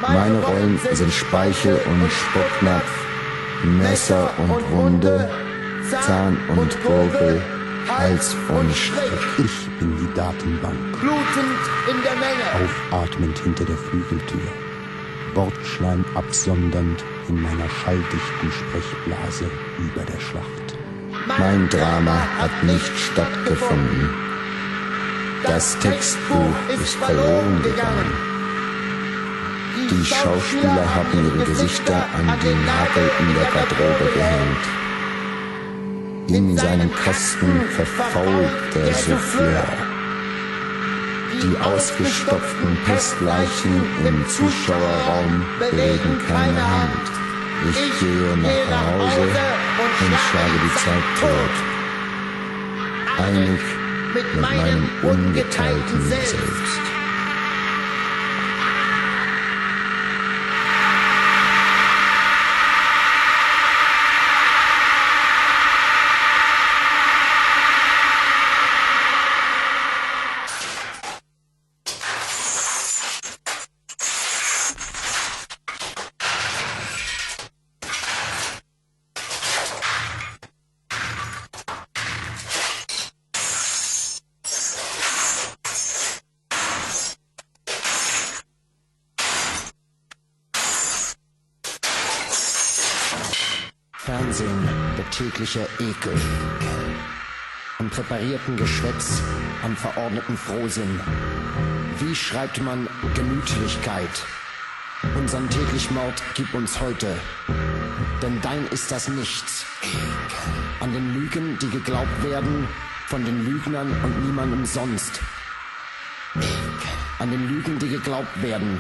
Meine Rollen sind Speichel und Spucknapf, Messer und Wunde, Zahn und Gurgel, Hals und Schreck. Ich bin die Datenbank. Blutend in der Menge. Aufatmend hinter der Flügeltür. Bordschleim absondernd in meiner schalldichten Sprechblase über der Schlacht. Mein Drama hat nicht stattgefunden. Das Textbuch ist verloren gegangen. Die Schauspieler haben ihre Gesichter an die Nagel in der Garderobe gehängt. In seinem Kasten verfault der Souffleur. Die ausgestopften Pestleichen im Zuschauerraum bewegen keine Hand. Ich gehe nach Hause und schlage die Zeit tot. Einig mit meinem ungeteilten Selbst. Fernsehen, der tägliche Ekel. Am präparierten Geschwätz, am verordneten Frohsinn. Wie schreibt man Gemütlichkeit? Unseren täglichen Mord gib uns heute, denn dein ist das Nichts. An den Lügen, die geglaubt werden, von den Lügnern und niemandem sonst. An den Lügen, die geglaubt werden.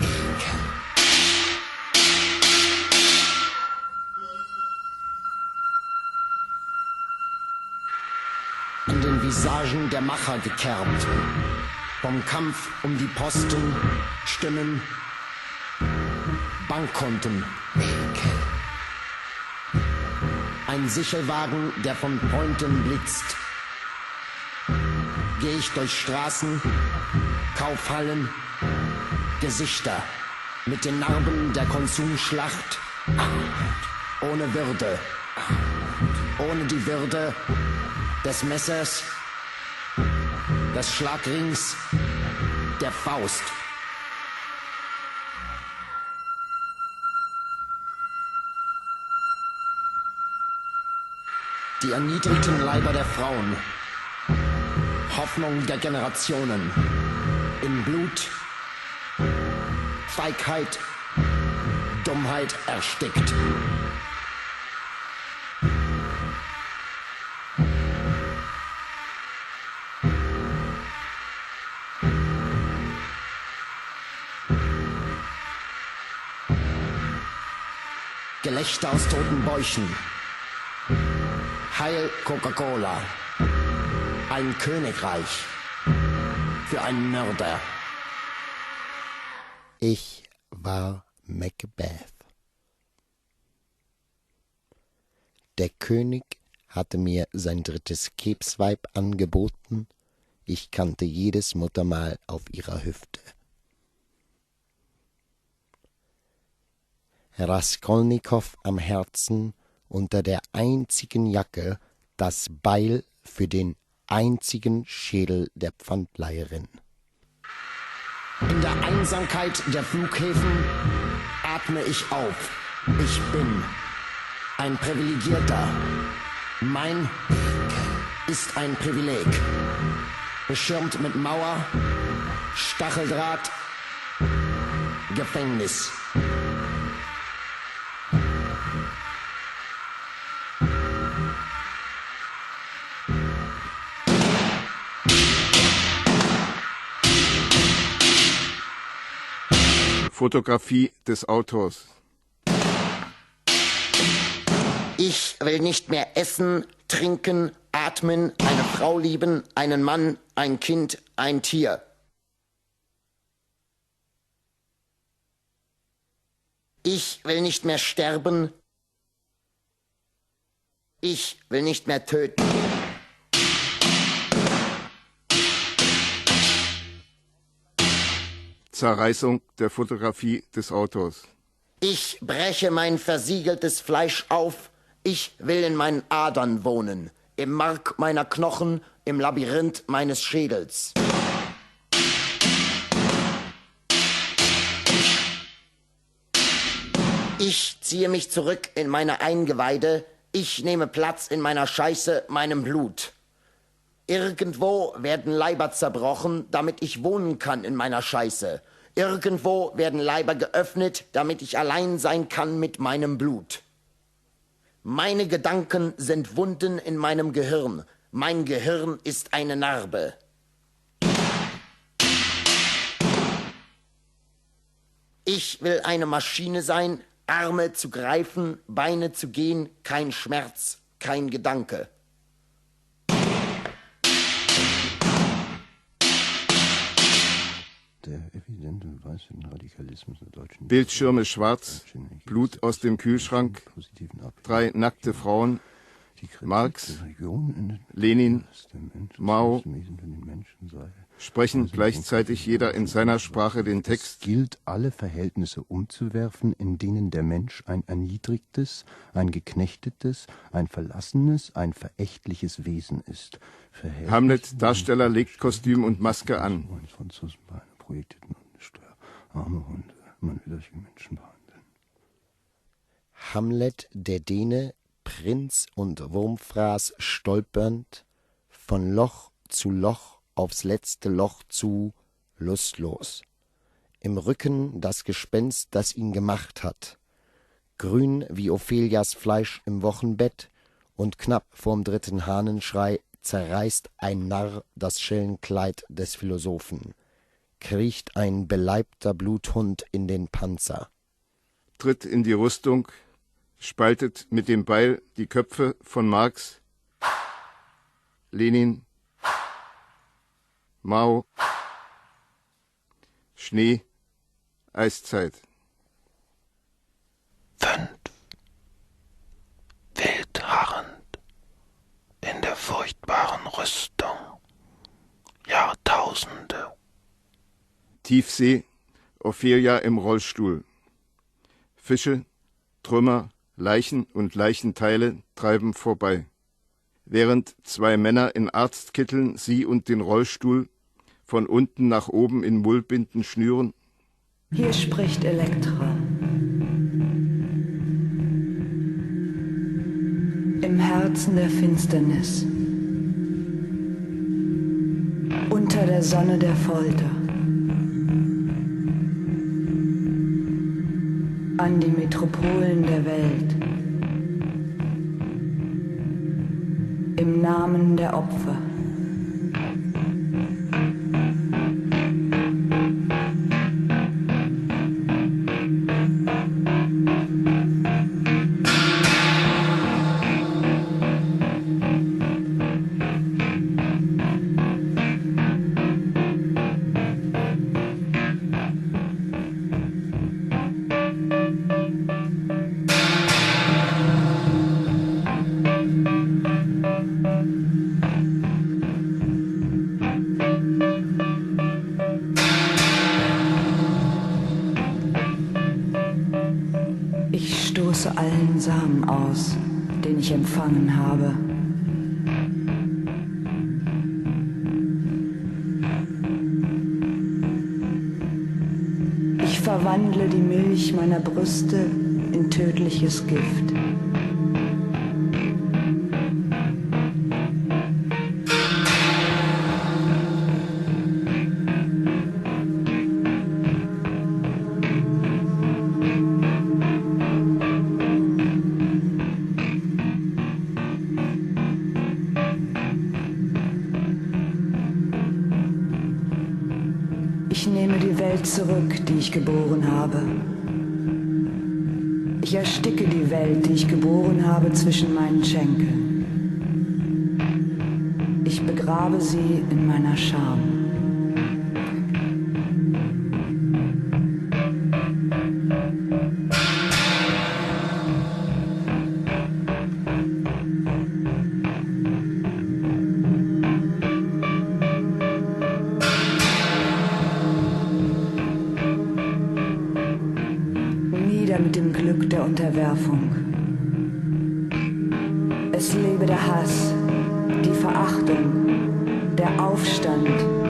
An den Visagen der Macher gekerbt, vom Kampf um die Posten, Stimmen, Bankkonten. Ein Sichelwagen, der von Pointen blitzt. Geh ich durch Straßen, Kaufhallen, Gesichter mit den Narben der Konsumschlacht, ohne Würde, ohne die Würde des Messers, des Schlagrings, der Faust. Die erniedrigten Leiber der Frauen, Hoffnung der Generationen, in Blut, Feigheit, Dummheit erstickt. Gelächter aus toten Bäuchen. Heil Coca-Cola. Ein Königreich für einen Mörder. Ich war Macbeth. Der König hatte mir sein drittes Kebsweib angeboten. Ich kannte jedes Muttermal auf ihrer Hüfte. Raskolnikow am Herzen, unter der einzigen Jacke das Beil für den einzigen Schädel der Pfandleiherin. In der Einsamkeit der Flughäfen atme ich auf. Ich bin ein Privilegierter. Mein ist ein Privileg. Beschirmt mit Mauer, Stacheldraht, Gefängnis. Fotografie des Autors. Ich will nicht mehr essen, trinken, atmen, eine Frau lieben, einen Mann, ein Kind, ein Tier. Ich will nicht mehr sterben. Ich will nicht mehr töten. Zerreißung der Fotografie des Autors. Ich breche mein versiegeltes Fleisch auf. Ich will in meinen Adern wohnen, im Mark meiner Knochen, im Labyrinth meines Schädels. Ich ziehe mich zurück in meine Eingeweide, Ich nehme Platz in meiner Scheiße, meinem Blut. Irgendwo werden Leiber zerbrochen, damit ich wohnen kann in meiner Scheiße. Irgendwo werden Leiber geöffnet, damit ich allein sein kann mit meinem Blut. Meine Gedanken sind Wunden in meinem Gehirn. Mein Gehirn ist eine Narbe. Ich will eine Maschine sein, Arme zu greifen, Beine zu gehen, kein Schmerz, kein Gedanke. Der evidente weißen Radikalismus der deutschen Bildschirme schwarz, Blut aus dem Kühlschrank, 3 nackte Frauen, Marx, Lenin, Mao, sprechen gleichzeitig jeder in seiner Sprache den Text. Gilt, alle Verhältnisse umzuwerfen, in denen der Mensch ein erniedrigtes, ein geknechtetes, ein verlassenes, ein verächtliches Wesen ist. Hamlet, Darsteller, legt Kostüm und Maske an. Arme Hunde, man will euch wie Menschen behandeln. Hamlet, der Däne, Prinz und Wurmfraß stolpernd, von Loch zu Loch aufs letzte Loch zu, lustlos. Im Rücken das Gespenst, das ihn gemacht hat. Grün wie Ophelias Fleisch im Wochenbett, und knapp vorm 3. Hahnenschrei zerreißt ein Narr das Schellenkleid des Philosophen. Kriecht ein beleibter Bluthund in den Panzer. Tritt in die Rüstung, spaltet mit dem Beil die Köpfe von Marx, Lenin, Mao, Schnee, Eiszeit. 5. Wild harrend in der furchtbaren Rüstung, Jahrtausende. Tiefsee, Ophelia im Rollstuhl. Fische, Trümmer, Leichen und Leichenteile treiben vorbei. Während 2 Männer in Arztkitteln sie und den Rollstuhl von unten nach oben in Mullbinden schnüren. Hier spricht Elektra. Im Herzen der Finsternis. Unter der Sonne der Folter. An die Metropolen der Welt. Im Namen der Opfer. Ich stoße allen Samen aus, den ich empfangen habe. Ich verwandle die Milch meiner Brüste in tödliches Gift. Ich nehme die Welt zurück, die ich geboren habe. Ich ersticke die Welt, die ich geboren habe, zwischen meinen Schenkeln. Ich begrabe sie in meiner Scham. Mit dem Glück der Unterwerfung. Es lebe der Hass, die Verachtung, der Aufstand,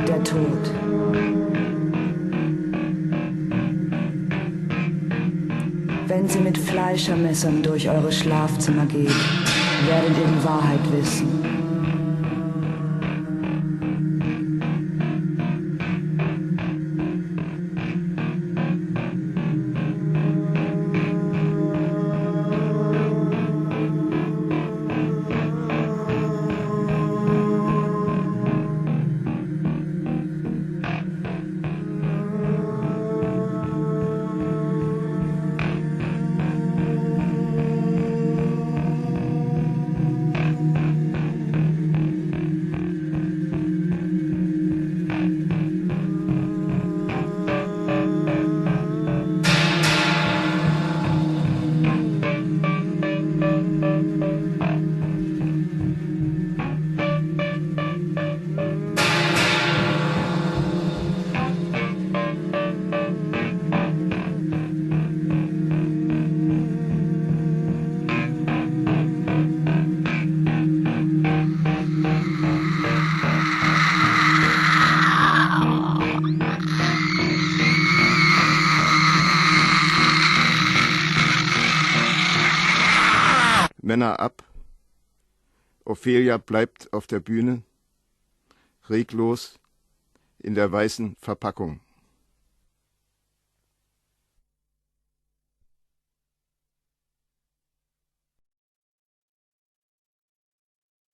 der Tod. Wenn sie mit Fleischermessern durch eure Schlafzimmer geht, werdet ihr die Wahrheit wissen. Männer ab. Ophelia bleibt auf der Bühne, reglos in der weißen Verpackung.